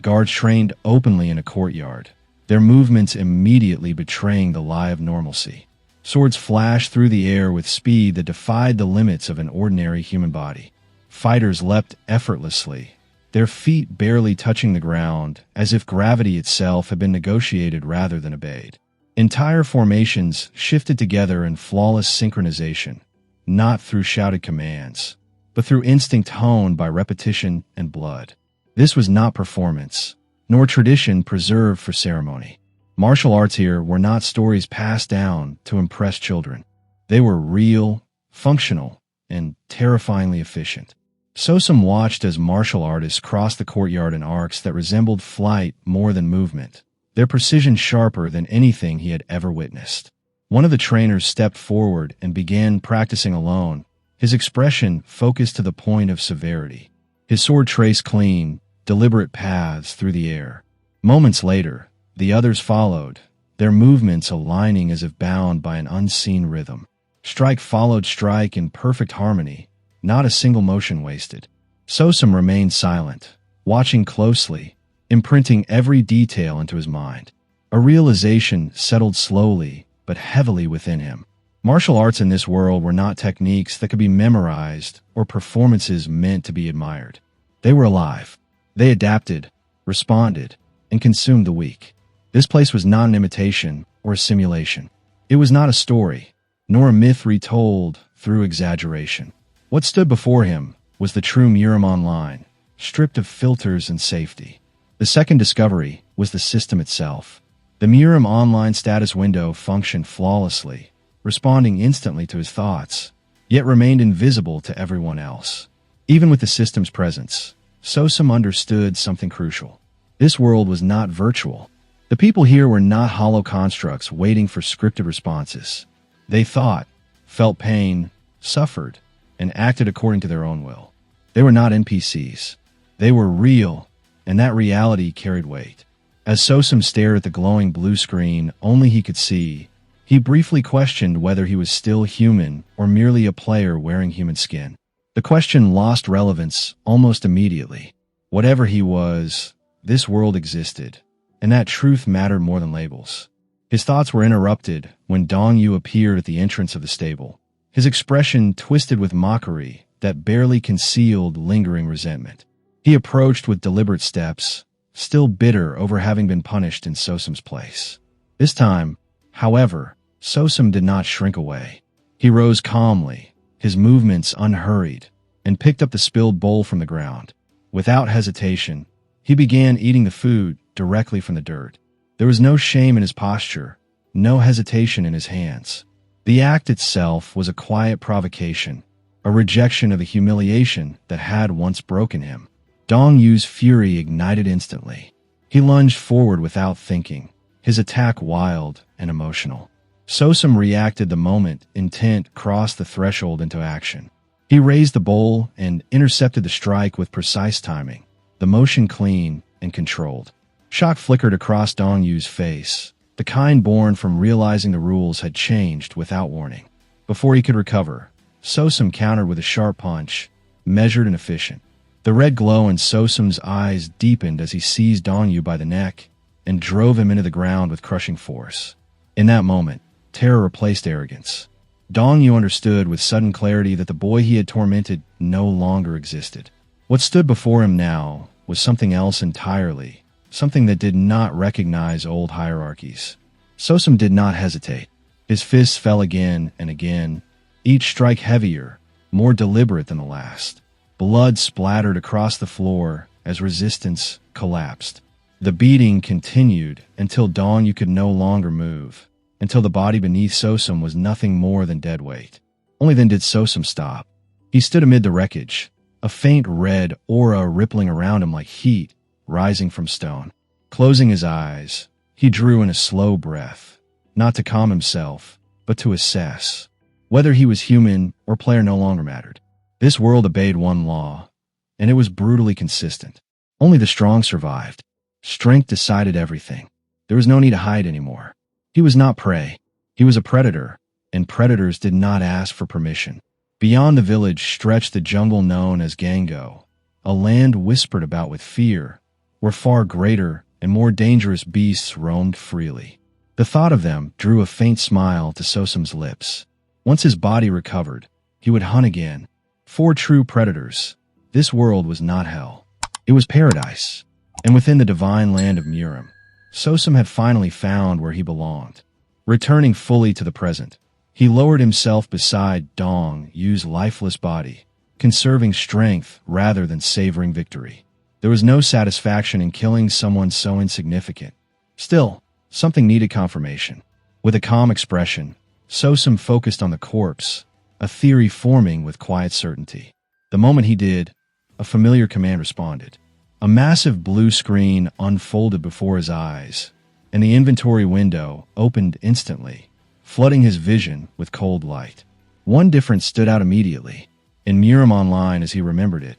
guards trained openly in a courtyard, their movements immediately betraying the lie of normalcy. Swords flashed through the air with speed that defied the limits of an ordinary human body. Fighters leapt effortlessly, their feet barely touching the ground, as if gravity itself had been negotiated rather than obeyed. Entire formations shifted together in flawless synchronization, not through shouted commands, but through instinct honed by repetition and blood. This was not performance, nor tradition preserved for ceremony. Martial arts here were not stories passed down to impress children. They were real, functional, and terrifyingly efficient. Sosum watched as martial artists crossed the courtyard in arcs that resembled flight more than movement, their precision sharper than anything he had ever witnessed. One of the trainers stepped forward and began practicing alone, his expression focused to the point of severity. His sword traced clean, deliberate paths through the air. Moments later, the others followed, their movements aligning as if bound by an unseen rhythm. Strike followed strike in perfect harmony, not a single motion wasted. Sosum remained silent, watching closely, imprinting every detail into his mind. A realization settled slowly but heavily within him. Martial arts in this world were not techniques that could be memorized or performances meant to be admired. They were alive. They adapted, responded, and consumed the weak. This place was not an imitation or a simulation. It was not a story, nor a myth retold through exaggeration. What stood before him was the true Murim Online, stripped of filters and safety. The second discovery was the system itself. The Murim Online status window functioned flawlessly, responding instantly to his thoughts, yet remained invisible to everyone else. Even with the system's presence, Sosum understood something crucial. This world was not virtual. The people here were not hollow constructs waiting for scripted responses. They thought, felt pain, suffered, and acted according to their own will. They were not NPCs. They were real, and that reality carried weight. As Sosum stared at the glowing blue screen only he could see, he briefly questioned whether he was still human or merely a player wearing human skin. The question lost relevance almost immediately. Whatever he was, this world existed, and that truth mattered more than labels. His thoughts were interrupted when Dong Yu appeared at the entrance of the stable, his expression twisted with mockery that barely concealed lingering resentment. He approached with deliberate steps, still bitter over having been punished in Sosum's place. This time, however, Sosum did not shrink away. He rose calmly, his movements unhurried, and picked up the spilled bowl from the ground. Without hesitation, He began eating the food directly from the dirt. There was no shame in his posture, no hesitation in his hands. The act itself was a quiet provocation, a rejection of the humiliation that had once broken him. Dong Yu's fury ignited instantly. He lunged forward without thinking, his attack wild and emotional. Sosum reacted the moment intent crossed the threshold into action. He raised the bowl and intercepted the strike with precise timing, the motion clean and controlled. Shock flickered across Dong Yu's face, the kind born from realizing the rules had changed without warning. Before he could recover, Sosum countered with a sharp punch, measured and efficient. The red glow in Sosum's eyes deepened as he seized Dong Yu by the neck and drove him into the ground with crushing force. In that moment, terror replaced arrogance. Dong Yu understood with sudden clarity that the boy he had tormented no longer existed. What stood before him now was something else entirely, something that did not recognize old hierarchies. Sosum did not hesitate. His fists fell again and again, each strike heavier, more deliberate than the last. Blood splattered across the floor as resistance collapsed. The beating continued until Dong Yu could no longer move, until the body beneath Sosum was nothing more than dead weight. Only then did Sosum stop. He stood amid the wreckage, a faint red aura rippling around him like heat rising from stone. Closing his eyes, he drew in a slow breath, not to calm himself, but to assess. Whether he was human or player no longer mattered. This world obeyed one law, and it was brutally consistent. Only the strong survived. Strength decided everything. There was no need to hide anymore. He was not prey. He was a predator, and predators did not ask for permission. Beyond the village stretched the jungle known as Gango, a land whispered about with fear, where far greater and more dangerous beasts roamed freely. The thought of them drew a faint smile to Sosum's lips. Once his body recovered, he would hunt again. For true predators, this world was not hell. It was paradise. And within the divine land of Murim, Sosum had finally found where he belonged. Returning fully to the present, he lowered himself beside Dong Yu's lifeless body, conserving strength rather than savoring victory. There was no satisfaction in killing someone so insignificant. Still, something needed confirmation. With a calm expression, Sosum focused on the corpse, a theory forming with quiet certainty. The moment he did, a familiar command responded. A massive blue screen unfolded before his eyes, and the inventory window opened instantly, flooding his vision with cold light. One difference stood out immediately. In Murim Online as he remembered it,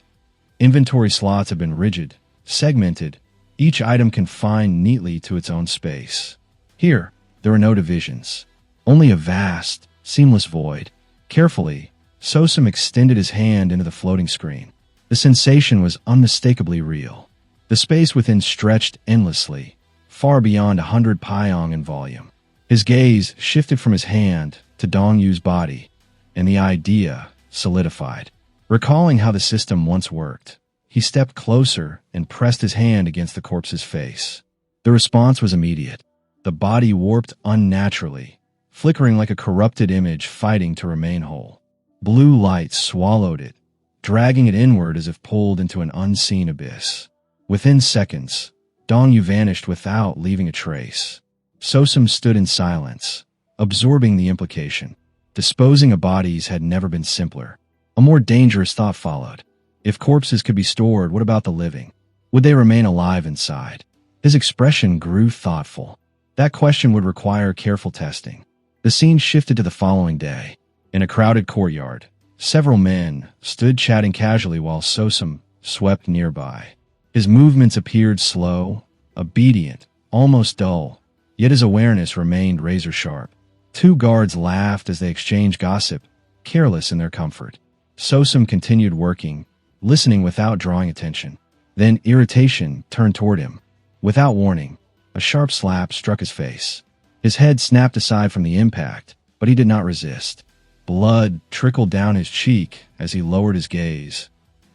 inventory slots had been rigid, segmented, each item confined neatly to its own space. Here, there were no divisions, only a vast, seamless void. Carefully, Sosum extended his hand into the floating screen. The sensation was unmistakably real. The space within stretched endlessly, far beyond 100 pyong in volume. His gaze shifted from his hand to Dong Yu's body, and the idea solidified. Recalling how the system once worked, he stepped closer and pressed his hand against the corpse's face. The response was immediate. The body warped unnaturally, flickering like a corrupted image fighting to remain whole. Blue light swallowed it, dragging it inward as if pulled into an unseen abyss. Within seconds, Dong Yu vanished without leaving a trace. Sosum stood in silence, absorbing the implication. Disposing of bodies had never been simpler. A more dangerous thought followed. If corpses could be stored, what about the living? Would they remain alive inside? His expression grew thoughtful. That question would require careful testing. The scene shifted to the following day. In a crowded courtyard, several men stood chatting casually while Sosum swept nearby. His movements appeared slow, obedient, almost dull, yet his awareness remained razor-sharp. Two guards laughed as they exchanged gossip, careless in their comfort. Sosum continued working, listening without drawing attention. Then irritation turned toward him. Without warning, a sharp slap struck his face. His head snapped aside from the impact, but he did not resist. Blood trickled down his cheek as he lowered his gaze,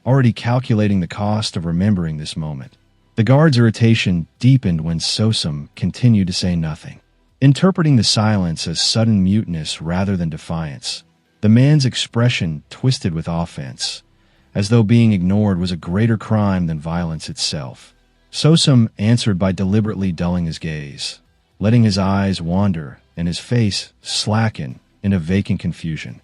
already calculating the cost of remembering this moment. The guard's irritation deepened when Sosum continued to say nothing, interpreting the silence as sudden muteness rather than defiance. The man's expression twisted with offense, as though being ignored was a greater crime than violence itself. Sosum answered by deliberately dulling his gaze, letting his eyes wander and his face slacken into vacant confusion.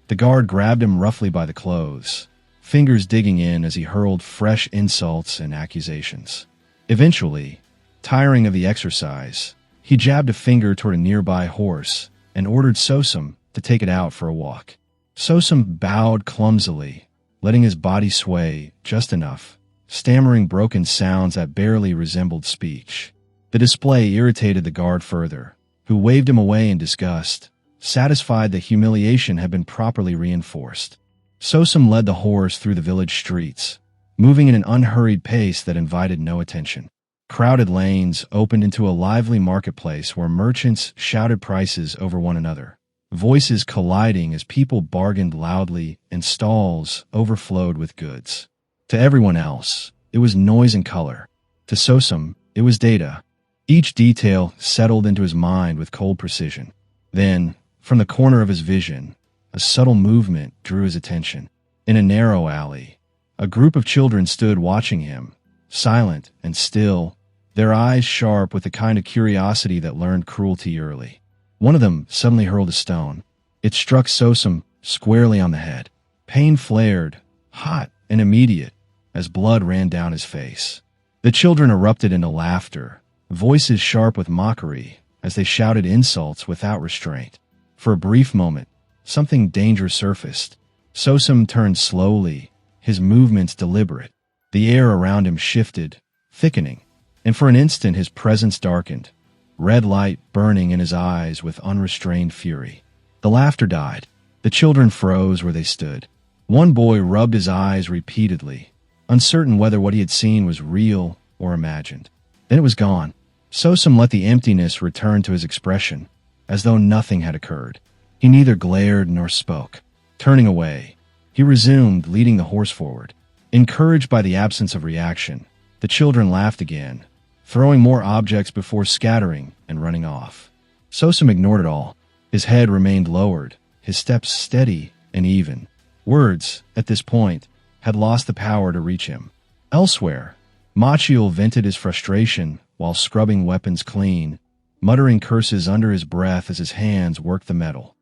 The guard grabbed him roughly by the clothes, fingers digging in as he hurled fresh insults and accusations. Eventually, tiring of the exercise, he jabbed a finger toward a nearby horse and ordered Sosum to take it out for a walk. Sosum bowed clumsily, letting his body sway just enough, stammering broken sounds that barely resembled speech. The display irritated the guard further, who waved him away in disgust, satisfied that humiliation had been properly reinforced. Sosum led the horse through the village streets, moving in an unhurried pace that invited no attention. Crowded lanes opened into a lively marketplace where merchants shouted prices over one another, voices colliding as people bargained loudly and stalls overflowed with goods. To everyone else, it was noise and color. To Sosum, it was data. Each detail settled into his mind with cold precision. Then, from the corner of his vision, a subtle movement drew his attention. In a narrow alley, a group of children stood watching him, silent and still, their eyes sharp with the kind of curiosity that learned cruelty early. One of them suddenly hurled a stone. It struck Sosum squarely on the head. Pain flared, hot and immediate, as blood ran down his face. The children erupted into laughter, voices sharp with mockery, as they shouted insults without restraint. For a brief moment, something dangerous surfaced. Sosum turned slowly, his movements deliberate. The air around him shifted, thickening, and for an instant his presence darkened, red light burning in his eyes with unrestrained fury. The laughter died. The children froze where they stood. One boy rubbed his eyes repeatedly, uncertain whether what he had seen was real or imagined. Then it was gone. Sosum let the emptiness return to his expression, as though nothing had occurred. He neither glared nor spoke. Turning away, he resumed, leading the horse forward. Encouraged by the absence of reaction, the children laughed again, throwing more objects before scattering and running off. Sosum ignored it all. His head remained lowered, his steps steady and even. Words, at this point, had lost the power to reach him. Elsewhere, Machiel vented his frustration while scrubbing weapons clean, muttering curses under his breath as his hands worked the metal.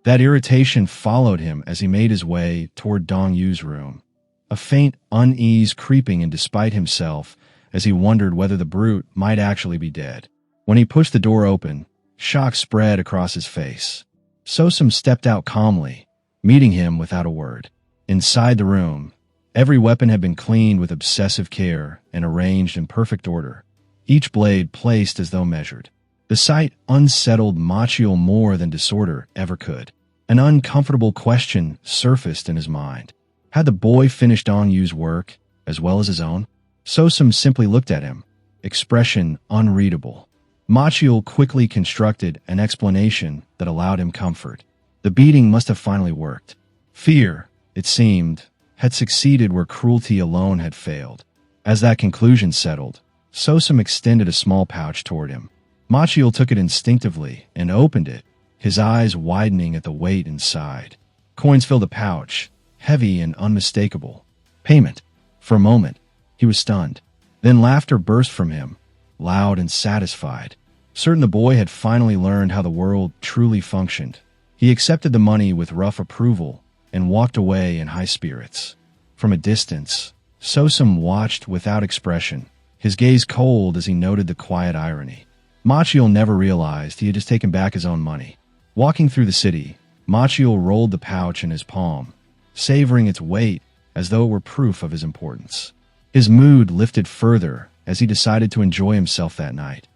That irritation followed him as he made his way toward Dong Yu's room, a faint unease creeping in despite himself as he wondered whether the brute might actually be dead. When he pushed the door open, shock spread across his face. Sosum stepped out calmly, meeting him without a word. Inside the room, every weapon had been cleaned with obsessive care and arranged in perfect order, each blade placed as though measured. The sight unsettled Machiel more than disorder ever could. An uncomfortable question surfaced in his mind. Had the boy finished Dong Yu's work, as well as his own? Sosum simply looked at him, expression unreadable. Machiel quickly constructed an explanation that allowed him comfort. The beating must have finally worked. Fear, it seemed, had succeeded where cruelty alone had failed. As that conclusion settled, Sosum extended a small pouch toward him. Machiel took it instinctively and opened it, his eyes widening at the weight inside. Coins filled the pouch, heavy and unmistakable. Payment. For a moment, he was stunned. Then laughter burst from him, loud and satisfied. Certain the boy had finally learned how the world truly functioned. He accepted the money with rough approval and walked away in high spirits. From a distance, Sosum watched without expression, his gaze cold as he noted the quiet irony. Machiel never realized he had just taken back his own money. Walking through the city, Machiel rolled the pouch in his palm, savoring its weight as though it were proof of his importance. His mood lifted further as he decided to enjoy himself that night,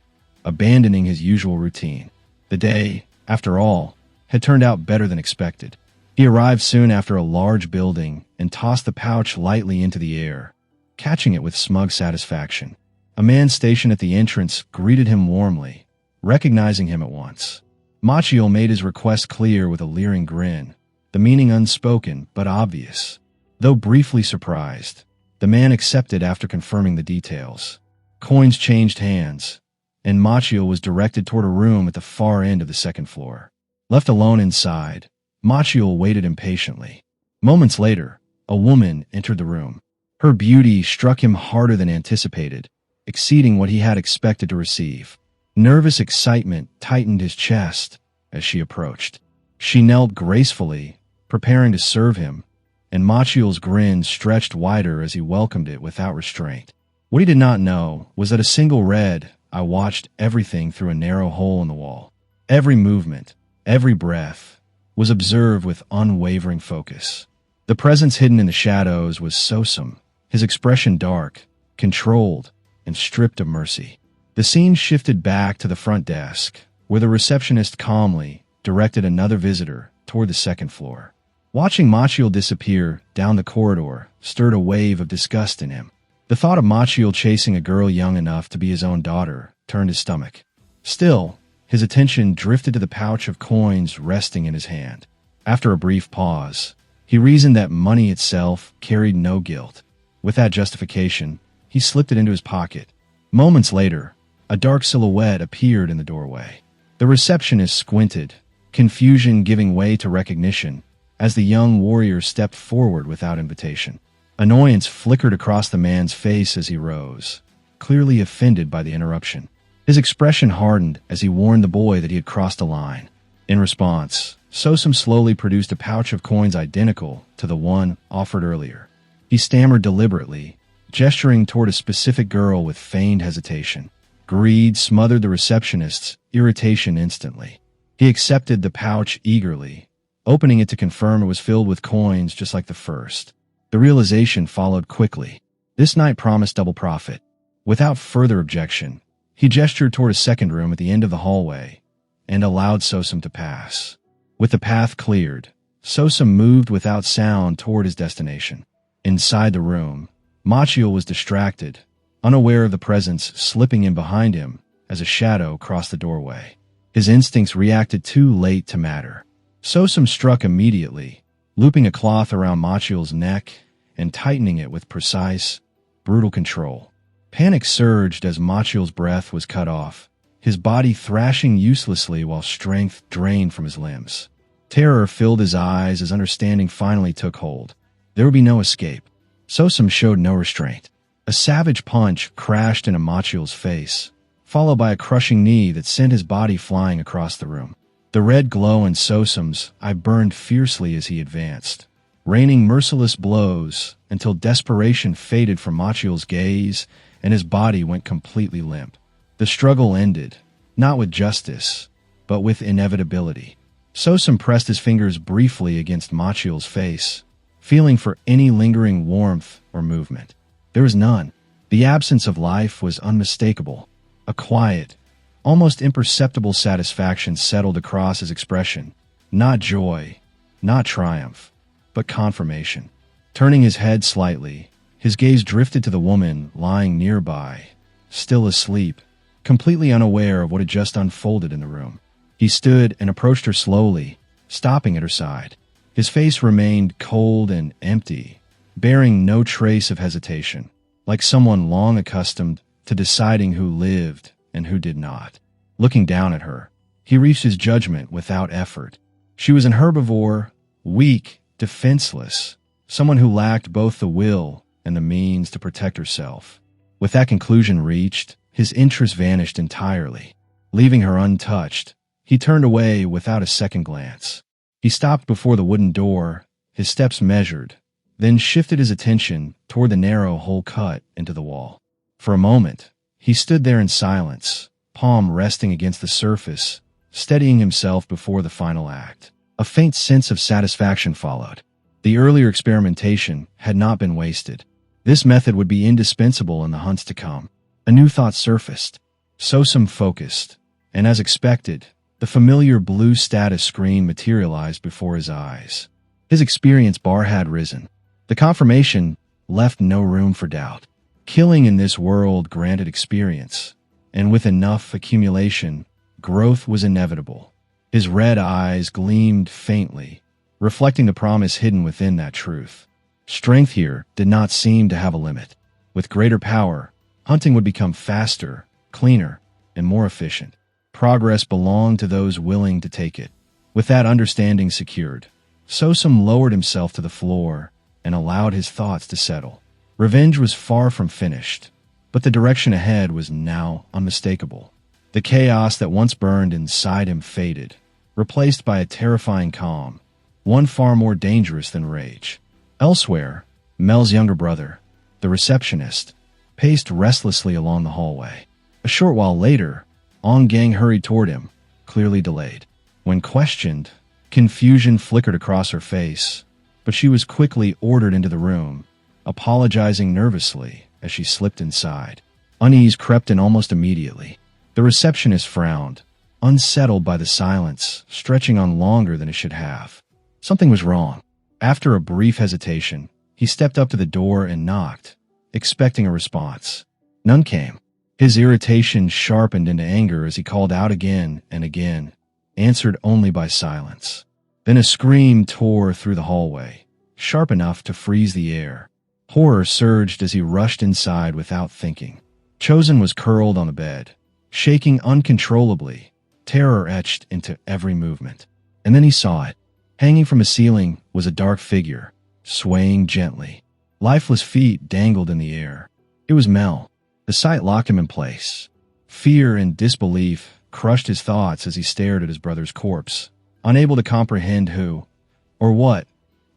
abandoning his usual routine. The day, after all, had turned out better than expected. He arrived soon after a large building and tossed the pouch lightly into the air, catching it with smug satisfaction. A man stationed at the entrance greeted him warmly, recognizing him at once. Machiel made his request clear with a leering grin, the meaning unspoken but obvious. Though briefly surprised, the man accepted after confirming the details. Coins changed hands, and Machiel was directed toward a room at the far end of the second floor. Left alone inside, Machiel waited impatiently. Moments later, a woman entered the room. Her beauty struck him harder than anticipated, exceeding what he had expected to receive. Nervous excitement tightened his chest as she approached. She knelt gracefully, preparing to serve him, and Machiel's grin stretched wider as he welcomed it without restraint. What he did not know was that a single read, "I watched everything through a narrow hole in the wall." Every movement, every breath, was observed with unwavering focus. The presence hidden in the shadows was Sosum, his expression dark, controlled, and stripped of mercy. The scene shifted back to the front desk, where the receptionist calmly directed another visitor toward the second floor. Watching Machiel disappear down the corridor stirred a wave of disgust in him. The thought of Machiel chasing a girl young enough to be his own daughter turned his stomach. Still, his attention drifted to the pouch of coins resting in his hand. After a brief pause, he reasoned that money itself carried no guilt. With that justification, he slipped it into his pocket. Moments later, a dark silhouette appeared in the doorway. The receptionist squinted, confusion giving way to recognition as the young warrior stepped forward without invitation. Annoyance flickered across the man's face as he rose, clearly offended by the interruption. His expression hardened as he warned the boy that he had crossed a line. In response, Sosum slowly produced a pouch of coins identical to the one offered earlier. He stammered deliberately, gesturing toward a specific girl with feigned hesitation. Greed smothered the receptionist's irritation instantly. He accepted the pouch eagerly, opening it to confirm it was filled with coins just like the first. The realization followed quickly. This night promised double profit. Without further objection, he gestured toward a second room at the end of the hallway and allowed Sosum to pass. With the path cleared, Sosum moved without sound toward his destination. Inside the room, Machiel was distracted, unaware of the presence slipping in behind him as a shadow crossed the doorway. His instincts reacted too late to matter. Sosum struck immediately, looping a cloth around Machiel's neck and tightening it with precise, brutal control. Panic surged as Machiel's breath was cut off, his body thrashing uselessly while strength drained from his limbs. Terror filled his eyes as understanding finally took hold. There would be no escape. Sosum showed no restraint. A savage punch crashed into Machiel's face, followed by a crushing knee that sent his body flying across the room. The red glow in Sosum's eye burned fiercely as he advanced, raining merciless blows until desperation faded from Machiel's gaze and his body went completely limp. The struggle ended, not with justice, but with inevitability. Sosum pressed his fingers briefly against Machiel's face, feeling for any lingering warmth or movement. There was none. The absence of life was unmistakable. A quiet, almost imperceptible satisfaction settled across his expression. Not joy, not triumph, but confirmation. Turning his head slightly, his gaze drifted to the woman lying nearby, still asleep, completely unaware of what had just unfolded in the room. He stood and approached her slowly, stopping at her side. His face remained cold and empty, bearing no trace of hesitation, like someone long accustomed to deciding who lived and who did not. Looking down at her, he reached his judgment without effort. She was an herbivore, weak, defenseless, someone who lacked both the will and the means to protect herself. With that conclusion reached, his interest vanished entirely. Leaving her untouched, he turned away without a second glance. He stopped before the wooden door, his steps measured, then shifted his attention toward the narrow hole cut into the wall. For a moment, he stood there in silence, palm resting against the surface, steadying himself before the final act. A faint sense of satisfaction followed. The earlier experimentation had not been wasted. This method would be indispensable in the hunts to come. A new thought surfaced. Sosum focused, and as expected, the familiar blue status screen materialized before his eyes. His experience bar had risen. The confirmation left no room for doubt. Killing in this world granted experience, and with enough accumulation, growth was inevitable. His red eyes gleamed faintly, reflecting the promise hidden within that truth. Strength here did not seem to have a limit. With greater power, hunting would become faster, cleaner, and more efficient. Progress belonged to those willing to take it. With that understanding secured, Sosum lowered himself to the floor and allowed his thoughts to settle. Revenge was far from finished, but the direction ahead was now unmistakable. The chaos that once burned inside him faded, replaced by a terrifying calm, one far more dangerous than rage. Elsewhere, Mel's younger brother, the receptionist, paced restlessly along the hallway. A short while later, Ong Gang hurried toward him, clearly delayed. When questioned, confusion flickered across her face, but she was quickly ordered into the room, apologizing nervously as she slipped inside. Unease crept in almost immediately. The receptionist frowned, unsettled by the silence, stretching on longer than it should have. Something was wrong. After a brief hesitation, he stepped up to the door and knocked, expecting a response. None came. His irritation sharpened into anger as he called out again and again, answered only by silence. Then a scream tore through the hallway, sharp enough to freeze the air. Horror surged as he rushed inside without thinking. Chosen was curled on the bed, shaking uncontrollably, terror etched into every movement. And then he saw it. Hanging from a ceiling was a dark figure, swaying gently. Lifeless feet dangled in the air. It was Mel. The sight locked him in place. Fear and disbelief crushed his thoughts as he stared at his brother's corpse, unable to comprehend who, or what,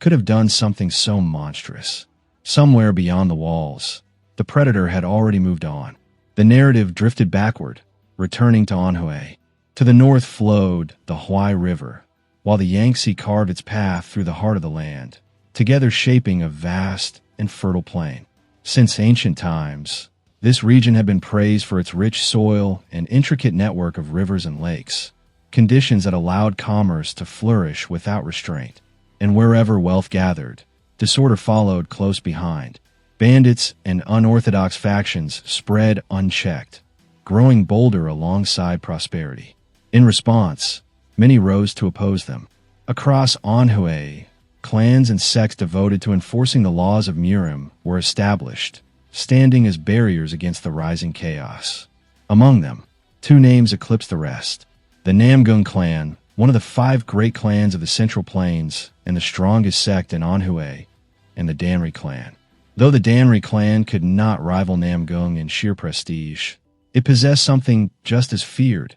could have done something so monstrous. Somewhere beyond the walls, the predator had already moved on. The narrative drifted backward, returning to Anhui. To the north flowed the Huai River, while the Yangtze carved its path through the heart of the land, together shaping a vast and fertile plain. Since ancient times, this region had been praised for its rich soil and intricate network of rivers and lakes, conditions that allowed commerce to flourish without restraint. And wherever wealth gathered, disorder followed close behind. Bandits and unorthodox factions spread unchecked, growing bolder alongside prosperity. In response, many rose to oppose them. Across Anhui, clans and sects devoted to enforcing the laws of Murim were established, standing as barriers against the rising chaos. Among them, two names eclipsed the rest. The Namgung clan, one of the 5 great clans of the Central Plains and the strongest sect in Anhui, and the Danri clan. Though the Danri clan could not rival Namgung in sheer prestige, it possessed something just as feared: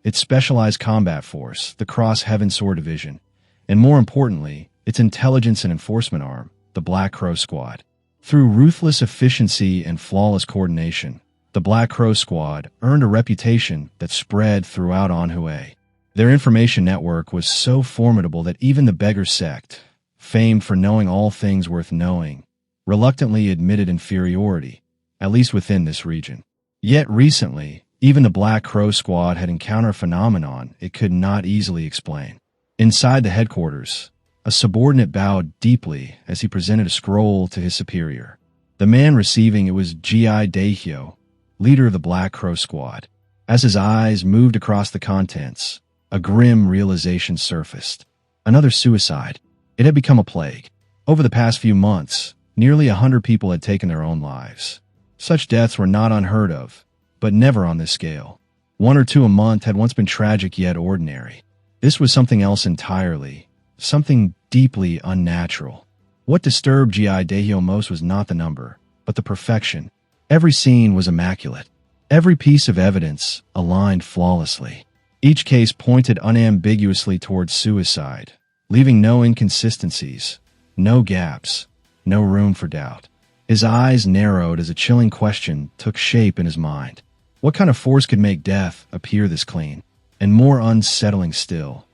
its specialized combat force, the Cross Heaven Sword Division, and more importantly, its intelligence and enforcement arm, the Black Crow Squad. Through ruthless efficiency and flawless coordination, the Black Crow Squad earned a reputation that spread throughout Anhui. Their information network was so formidable that even the Beggar sect, famed for knowing all things worth knowing, reluctantly admitted inferiority, at least within this region. Yet recently, even the Black Crow Squad had encountered a phenomenon it could not easily explain. Inside the headquarters, a subordinate bowed deeply as he presented a scroll to his superior. The man receiving it was G.I. Daehyo, leader of the Black Crow Squad. As his eyes moved across the contents, a grim realization surfaced. Another suicide. It had become a plague. Over the past few months, nearly 100 people had taken their own lives. Such deaths were not unheard of, but never on this scale. 1 or 2 a month had once been tragic yet ordinary. This was something else entirely, something deeply unnatural. What disturbed G.I. Daehyo most was not the number, but the perfection. Every scene was immaculate. Every piece of evidence aligned flawlessly. Each case pointed unambiguously towards suicide, leaving no inconsistencies, no gaps, no room for doubt. His eyes narrowed as a chilling question took shape in his mind. What kind of force could make death appear this clean? And more unsettling still,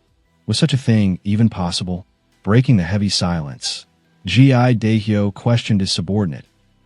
was such a thing even possible? Breaking the heavy silence, G.I. Daehyo questioned his subordinate,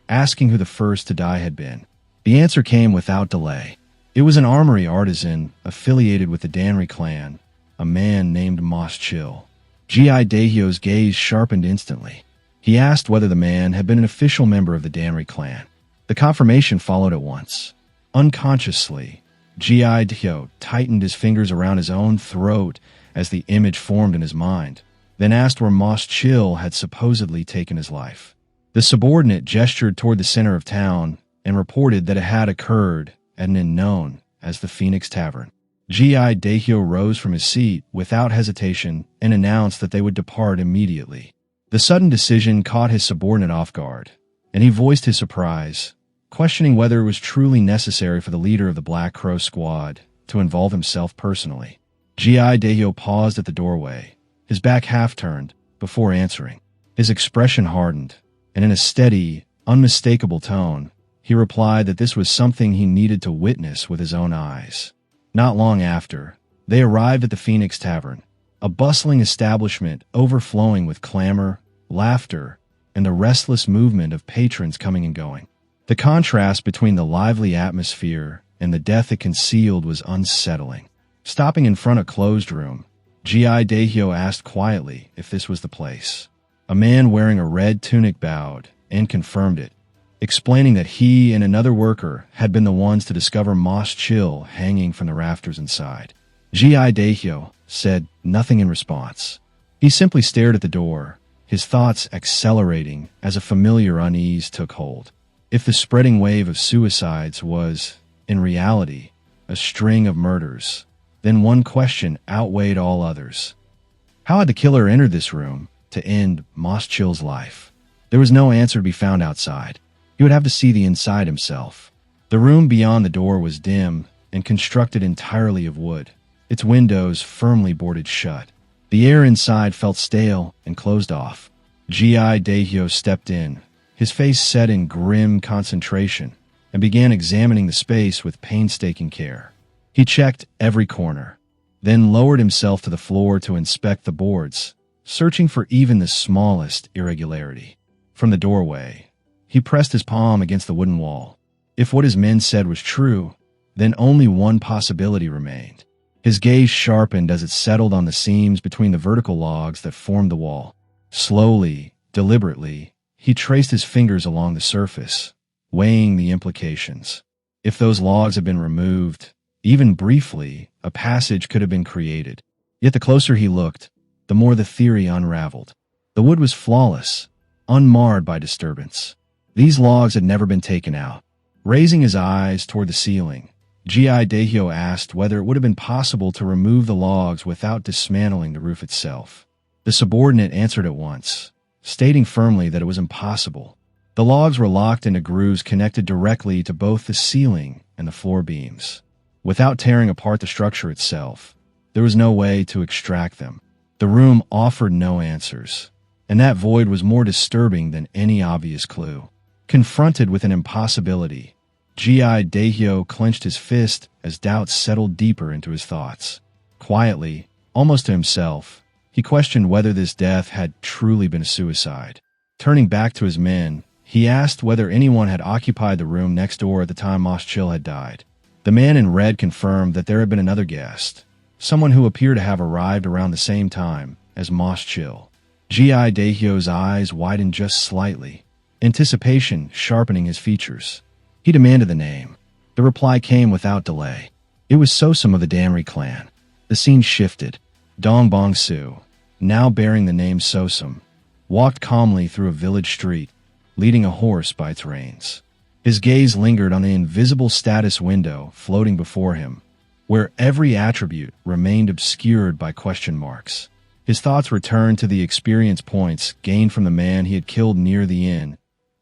asking who the first to die had been. The answer came without delay. It was an armory artisan affiliated with the Danri clan, a man named Moss Chill. G.I. Daehyo's gaze sharpened instantly. He asked whether the man had been an official member of the Danri clan. The confirmation followed at once. Unconsciously, G.I. Daehyo tightened his fingers around his own throat as the image formed in his mind, then asked where Moss Chill had supposedly taken his life. The subordinate gestured toward the center of town and reported that it had occurred at an inn known as the Phoenix Tavern. G.I. Daehyo rose from his seat without hesitation and announced that they would depart immediately. The sudden decision caught his subordinate off guard, and he voiced his surprise. questioning whether it was truly necessary for the leader of the Black Crow squad to involve himself personally. G.I. Dehyo paused at the doorway, his back half-turned, before answering. His expression hardened, and in a steady, unmistakable tone, he replied that this was something he needed to witness with his own eyes. Not long after, they arrived at the Phoenix Tavern, a bustling establishment overflowing with clamor, laughter, and the restless movement of patrons coming and going. The contrast between the lively atmosphere and the death it concealed was unsettling. Stopping in front of a closed room, G.I. Dehyo asked quietly if this was the place. A man wearing a red tunic bowed and confirmed it, explaining that he and another worker had been the ones to discover Moss Chill hanging from the rafters inside. G.I. Dehyo said nothing in response. He simply stared at the door, his thoughts accelerating as a familiar unease took hold. If the spreading wave of suicides was, in reality, a string of murders, then one question outweighed all others. How had the killer entered this room to end Moss Chill's life? There was no answer to be found outside. He would have to see the inside himself. The room beyond the door was dim and constructed entirely of wood, its windows firmly boarded shut. The air inside felt stale and closed off. G.I. Dehyo stepped in, his face set in grim concentration, and began examining the space with painstaking care. He checked every corner, then lowered himself to the floor to inspect the boards, searching for even the smallest irregularity. From the doorway, he pressed his palm against the wooden wall. If what his men said was true, then only one possibility remained. His gaze sharpened as it settled on the seams between the vertical logs that formed the wall. Slowly, deliberately, he traced his fingers along the surface, weighing the implications. If those logs had been removed, even briefly, a passage could have been created. Yet the closer he looked, the more the theory unraveled. The wood was flawless, unmarred by disturbance. These logs had never been taken out. Raising his eyes toward the ceiling, G.I. Dehyo asked whether it would have been possible to remove the logs without dismantling the roof itself. The subordinate answered at once, stating firmly that it was impossible. The logs were locked into grooves connected directly to both the ceiling and the floor beams. Without tearing apart the structure itself, there was no way to extract them. The room offered no answers, and that void was more disturbing than any obvious clue. Confronted with an impossibility, G.I. Dehyo clenched his fist as doubts settled deeper into his thoughts. Quietly, almost to himself, he questioned whether this death had truly been a suicide. Turning back to his men, he asked whether anyone had occupied the room next door at the time Moss Chill had died. The man in red confirmed that there had been another guest, someone who appeared to have arrived around the same time as Moss Chill. G.I. Dehyo's eyes widened just slightly, anticipation sharpening his features. He demanded the name. The reply came without delay. It was Sosum of the Damri clan. The scene shifted. Dong Bong-su, now bearing the name Sosum, walked calmly through a village street, leading a horse by its reins. His gaze lingered on the invisible status window floating before him, where every attribute remained obscured by question marks. His thoughts returned to the experience points gained from the man he had killed near the inn,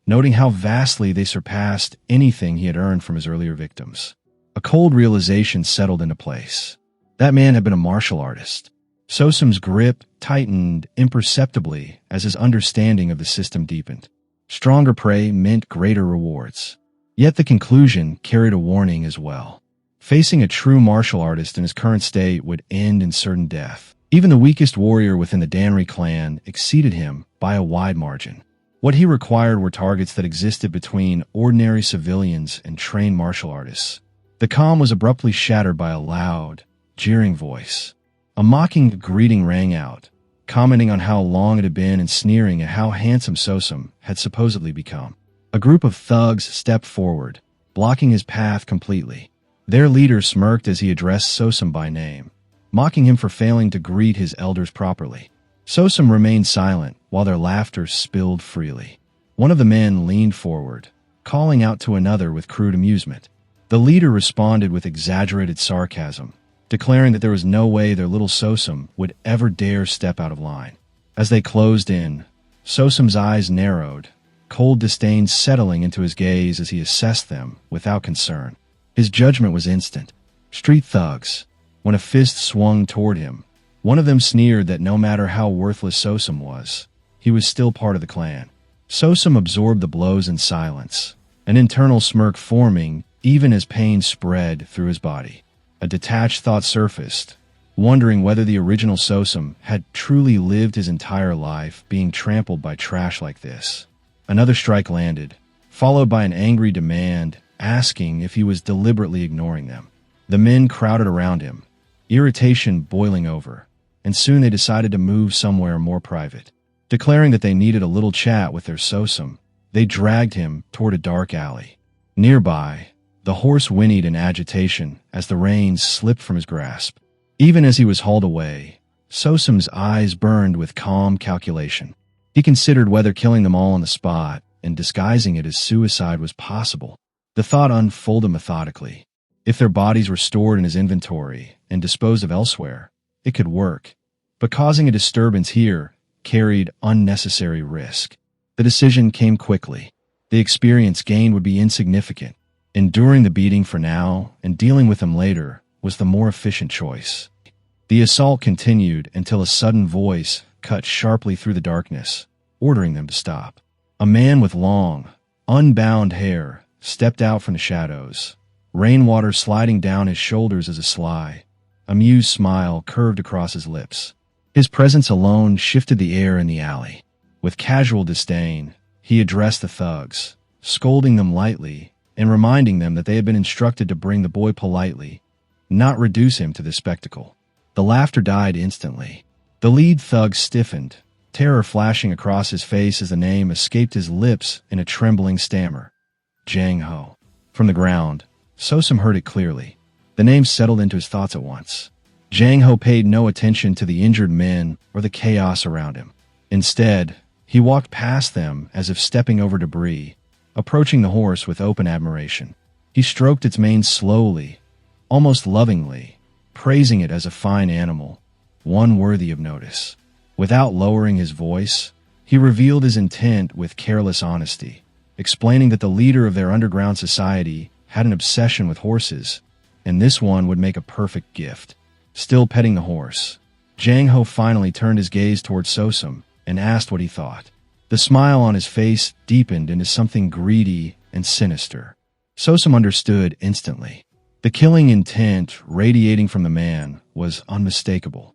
noting how vastly they surpassed anything he had earned from his earlier victims. A cold realization settled into place. That man had been a martial artist. Sosum's grip tightened imperceptibly as his understanding of the system deepened. Stronger prey meant greater rewards. Yet the conclusion carried a warning as well. Facing a true martial artist in his current state would end in certain death. Even the weakest warrior within the Danri clan exceeded him by a wide margin. What he required were targets that existed between ordinary civilians and trained martial artists. The calm was abruptly shattered by a loud, jeering voice. A mocking greeting rang out, commenting on how long it had been and sneering at how handsome Sosum had supposedly become. A group of thugs stepped forward, blocking his path completely. Their leader smirked as he addressed Sosum by name, mocking him for failing to greet his elders properly. Sosum remained silent while their laughter spilled freely. One of the men leaned forward, calling out to another with crude amusement. The leader responded with exaggerated sarcasm, declaring that there was no way their little Sosum would ever dare step out of line. As they closed in, Sosum's eyes narrowed, cold disdain settling into his gaze as he assessed them without concern. His judgment was instant. Street thugs. When a fist swung toward him, one of them sneered that no matter how worthless Sosum was, he was still part of the clan. Sosum absorbed the blows in silence, an internal smirk forming even as pain spread through his body. A detached thought surfaced, wondering whether the original Sosum had truly lived his entire life being trampled by trash like this. Another strike landed, followed by an angry demand asking if he was deliberately ignoring them. The men crowded around him, irritation boiling over, and soon they decided to move somewhere more private. Declaring that they needed a little chat with their Sosum, they dragged him toward a dark alley. Nearby, the horse whinnied in agitation as the reins slipped from his grasp. Even as he was hauled away, Sosum's eyes burned with calm calculation. He considered whether killing them all on the spot and disguising it as suicide was possible. The thought unfolded methodically. If their bodies were stored in his inventory and disposed of elsewhere, it could work. But causing a disturbance here carried unnecessary risk. The decision came quickly. The experience gained would be insignificant. Enduring the beating for now and dealing with them later was the more efficient choice. The assault continued until a sudden voice cut sharply through the darkness, ordering them to stop. A man with long, unbound hair stepped out from the shadows, rainwater sliding down his shoulders as a sly, amused smile curved across his lips. His presence alone shifted the air in the alley. With casual disdain, he addressed the thugs, scolding them lightly and reminding them that they had been instructed to bring the boy politely, not reduce him to this spectacle. The laughter died instantly. The lead thug stiffened, terror flashing across his face as the name escaped his lips in a trembling stammer. Jang Ho. From the ground, Sosum heard it clearly. The name settled into his thoughts at once. Jang Ho paid no attention to the injured men or the chaos around him. Instead, he walked past them as if stepping over debris, approaching the horse with open admiration. He stroked its mane slowly, almost lovingly, praising it as a fine animal, one worthy of notice. Without lowering his voice, he revealed his intent with careless honesty, explaining that the leader of their underground society had an obsession with horses, and this one would make a perfect gift. Still petting the horse, Jang Ho finally turned his gaze toward Sosum and asked what he thought. The smile on his face deepened into something greedy and sinister. Sosum understood instantly. The killing intent radiating from the man was unmistakable.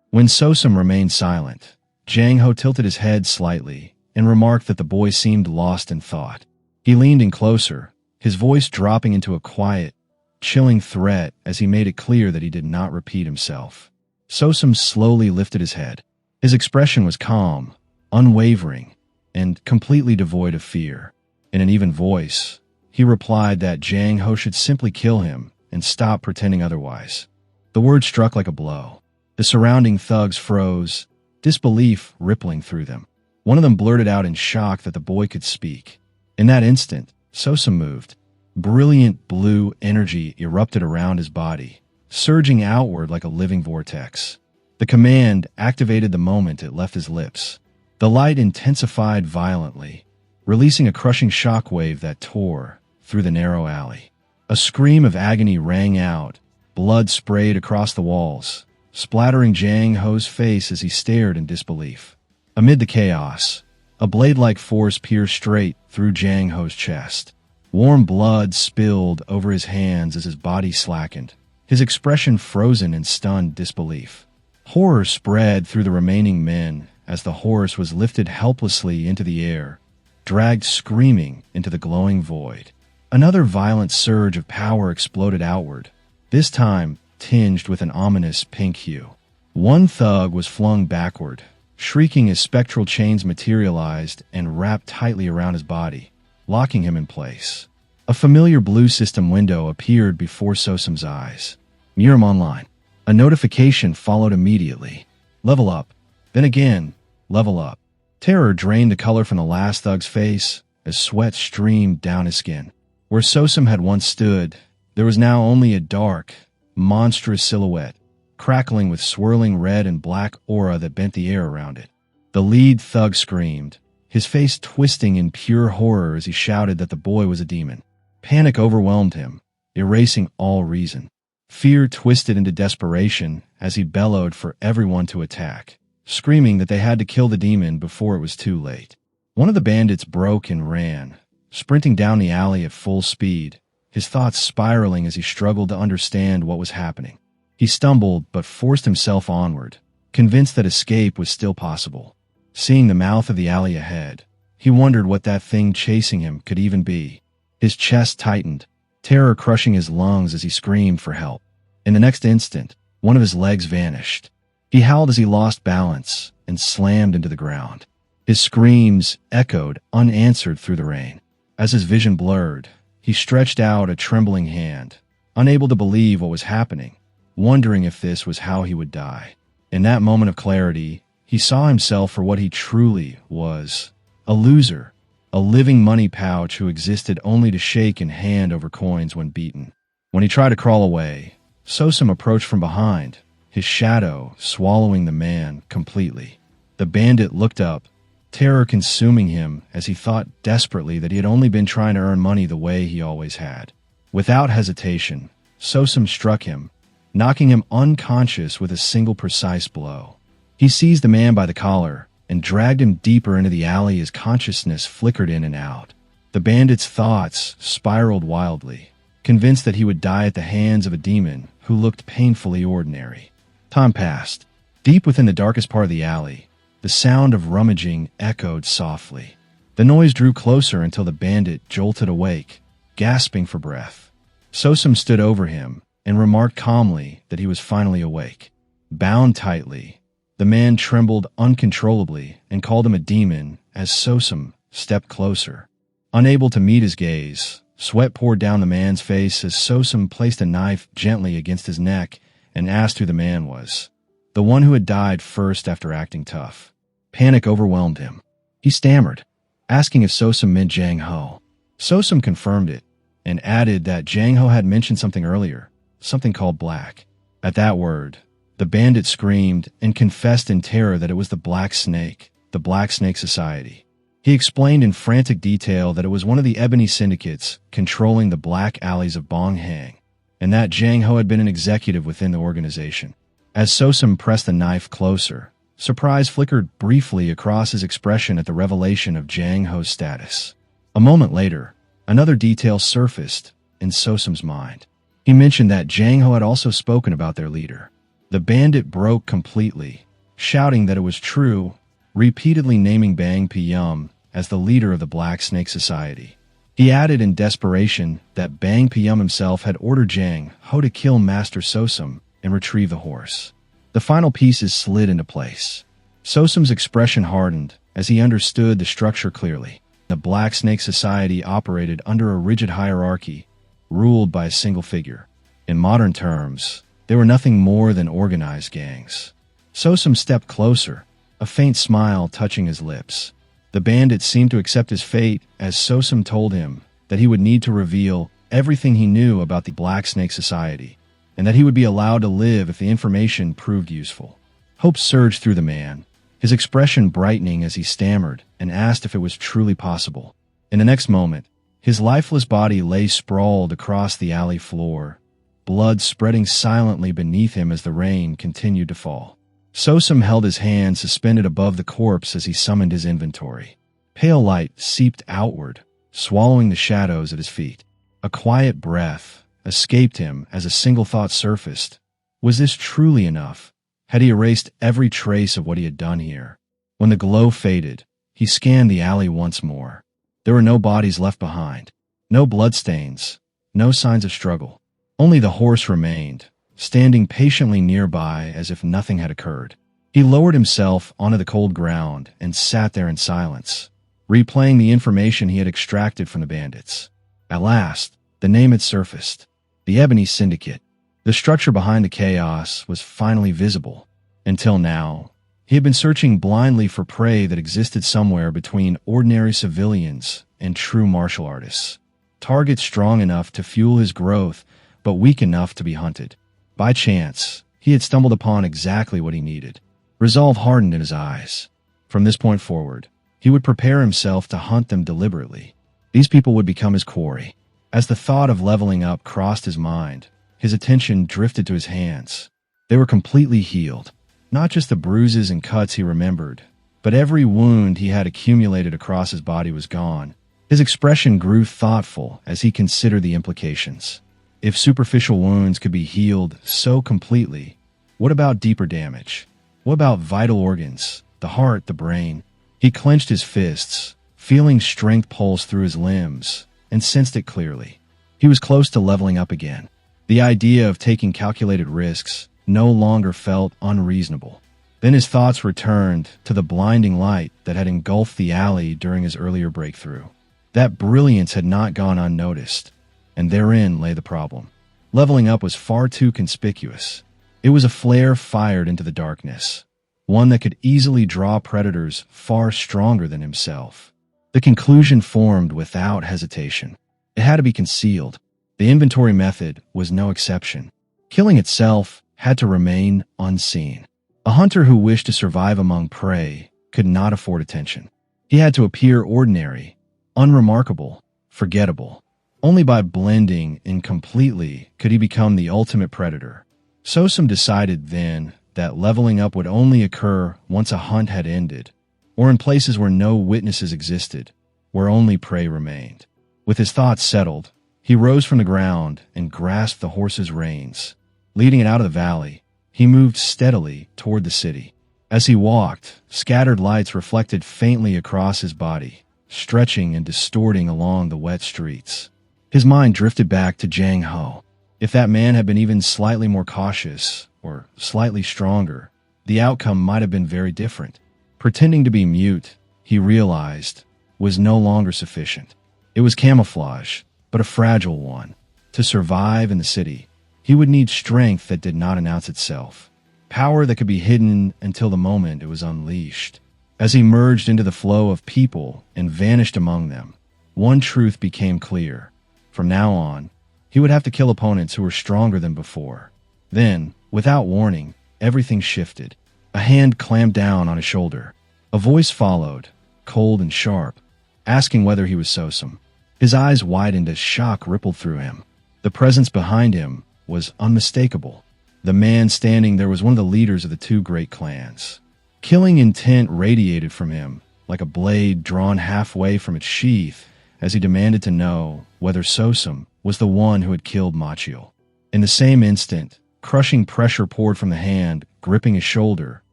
When Sosum remained silent, Jang Ho tilted his head slightly and remarked that the boy seemed lost in thought. He leaned in closer, his voice dropping into a quiet, chilling threat as he made it clear that he did not repeat himself. Sosum slowly lifted his head. His expression was calm, unwavering, and completely devoid of fear. In an even voice, he replied that Jang Ho should simply kill him and stop pretending otherwise. The word struck like a blow. The surrounding thugs froze, disbelief rippling through them. One of them blurted out in shock that the boy could speak. In that instant, Sosum moved. Brilliant blue energy erupted around his body, surging outward like a living vortex. The command activated the moment it left his lips. The light intensified violently, releasing a crushing shockwave that tore through the narrow alley. A scream of agony rang out, blood sprayed across the walls, splattering Jang Ho's face as he stared in disbelief. Amid the chaos, a blade-like force pierced straight through Jang Ho's chest. Warm blood spilled over his hands as his body slackened, his expression frozen in stunned disbelief. Horror spread through the remaining men as the horse was lifted helplessly into the air, dragged screaming into the glowing void. Another violent surge of power exploded outward, this time tinged with an ominous pink hue. One thug was flung backward, shrieking as spectral chains materialized and wrapped tightly around his body, locking him in place. A familiar blue system window appeared before Sosum's eyes. Murim Online. A notification followed immediately. Level up. Then again, level up. Terror drained the color from the last thug's face as sweat streamed down his skin. Where Sosum had once stood, there was now only a dark, monstrous silhouette, crackling with swirling red and black aura that bent the air around it. The lead thug screamed, his face twisting in pure horror as he shouted that the boy was a demon. Panic overwhelmed him, erasing all reason. Fear twisted into desperation as he bellowed for everyone to attack, screaming that they had to kill the demon before it was too late. One of the bandits broke and ran, sprinting down the alley at full speed, his thoughts spiraling as he struggled to understand what was happening. He stumbled but forced himself onward, convinced that escape was still possible. Seeing the mouth of the alley ahead, he wondered what that thing chasing him could even be. His chest tightened, terror crushing his lungs as he screamed for help. In the next instant, one of his legs vanished. He howled as he lost balance and slammed into the ground. His screams echoed unanswered through the rain. As his vision blurred, he stretched out a trembling hand, unable to believe what was happening, wondering if this was how he would die. In that moment of clarity, he saw himself for what he truly was, a loser, a living money pouch who existed only to shake and hand over coins when beaten. When he tried to crawl away, Sosum approached from behind, his shadow swallowing the man completely. The bandit looked up, terror consuming him as he thought desperately that he had only been trying to earn money the way he always had. Without hesitation, Sosum struck him, knocking him unconscious with a single precise blow. He seized the man by the collar and dragged him deeper into the alley as consciousness flickered in and out. The bandit's thoughts spiraled wildly, convinced that he would die at the hands of a demon who looked painfully ordinary. Time passed. Deep within the darkest part of the alley, the sound of rummaging echoed softly. The noise drew closer until the bandit jolted awake, gasping for breath. Sosum stood over him and remarked calmly that he was finally awake. Bound tightly, the man trembled uncontrollably and called him a demon as Sosum stepped closer. Unable to meet his gaze, sweat poured down the man's face as Sosum placed a knife gently against his neck and asked who the man was. The one who had died first after acting tough. Panic overwhelmed him. He stammered, asking if Sosum meant Jang Ho. Sosum confirmed it and added that Jang Ho had mentioned something earlier, something called black. At that word, the bandit screamed and confessed in terror that it was the Black Snake, the Black Snake Society. He explained in frantic detail that it was one of the ebony syndicates controlling the black alleys of Bonghang, and that Jang Ho had been an executive within the organization. As Sosum pressed the knife closer, surprise flickered briefly across his expression at the revelation of Jang Ho's status. A moment later, another detail surfaced in Sosum's mind. He mentioned that Jang Ho had also spoken about their leader. The bandit broke completely, shouting that it was true, repeatedly naming Bang Piyum as the leader of the Black Snake Society. He added in desperation that Bang Piyum himself had ordered Jang Ho to kill Master Sosum and retrieve the horse. The final pieces slid into place. Sosum's expression hardened as he understood the structure clearly. The Black Snake Society operated under a rigid hierarchy, ruled by a single figure. In modern terms, they were nothing more than organized gangs. Sosum stepped closer, a faint smile touching his lips. The bandit seemed to accept his fate as Sosum told him that he would need to reveal everything he knew about the Black Snake Society, and that he would be allowed to live if the information proved useful. Hope surged through the man, his expression brightening as he stammered and asked if it was truly possible. In the next moment, his lifeless body lay sprawled across the alley floor, blood spreading silently beneath him as the rain continued to fall. Sosum held his hand suspended above the corpse as he summoned his inventory. Pale light seeped outward, swallowing the shadows at his feet. A quiet breath escaped him as a single thought surfaced. Was this truly enough? Had he erased every trace of what he had done here? When the glow faded, he scanned the alley once more. There were no bodies left behind, no bloodstains, no signs of struggle. Only the horse remained, standing patiently nearby as if nothing had occurred. He lowered himself onto the cold ground and sat there in silence, replaying the information he had extracted from the bandits. At last, the name had surfaced. The Ebony Syndicate. The structure behind the chaos was finally visible. Until now, he had been searching blindly for prey that existed somewhere between ordinary civilians and true martial artists. Targets strong enough to fuel his growth, but weak enough to be hunted. By chance, he had stumbled upon exactly what he needed. Resolve hardened in his eyes. From this point forward, He would prepare himself to hunt them deliberately. These people would become his quarry. As the thought of leveling up crossed his mind, his attention drifted to his hands. They were completely healed. Not just the bruises and cuts he remembered, but every wound he had accumulated across his body was gone. His expression grew thoughtful as he considered the implications. If superficial wounds could be healed so completely, what about deeper damage? What about vital organs, the heart, the brain? He clenched his fists, feeling strength pulse through his limbs, and sensed it clearly. He was close to leveling up again. The idea of taking calculated risks no longer felt unreasonable. Then his thoughts returned to the blinding light that had engulfed the alley during his earlier breakthrough. That brilliance had not gone unnoticed, and therein lay the problem. Leveling up was far too conspicuous. It was a flare fired into the darkness, one that could easily draw predators far stronger than himself. The conclusion formed without hesitation. It had to be concealed. The inventory method was no exception. Killing itself had to remain unseen. A hunter who wished to survive among prey could not afford attention. He had to appear ordinary, unremarkable, forgettable. Only by blending in completely could he become the ultimate predator. Sosum decided then that leveling up would only occur once a hunt had ended, or in places where no witnesses existed, where only prey remained. With his thoughts settled, he rose from the ground and grasped the horse's reins. Leading it out of the valley, he moved steadily toward the city. As he walked, scattered lights reflected faintly across his body, stretching and distorting along the wet streets. His mind drifted back to Jang Ho. If that man had been even slightly more cautious, or slightly stronger, the outcome might have been very different. Pretending to be mute, he realized, was no longer sufficient. It was camouflage, but a fragile one. To survive in the city, he would need strength that did not announce itself. Power that could be hidden until the moment it was unleashed. As he merged into the flow of people and vanished among them, one truth became clear. From now on, he would have to kill opponents who were stronger than before. Then, without warning, everything shifted. A hand clamped down on his shoulder. A voice followed, cold and sharp, asking whether he was Sosum. His eyes widened as shock rippled through him. The presence behind him was unmistakable. The man standing there was one of the leaders of the two great clans. Killing intent radiated from him, like a blade drawn halfway from its sheath, as he demanded to know whether Sosum was the one who had killed Machio. In the same instant, crushing pressure poured from the hand, gripping his shoulder,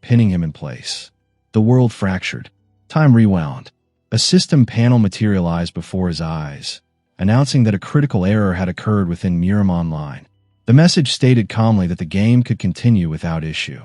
pinning him in place. The world fractured. Time rewound. A system panel materialized before his eyes, announcing that a critical error had occurred within Murim Online. The message stated calmly that the game could continue without issue.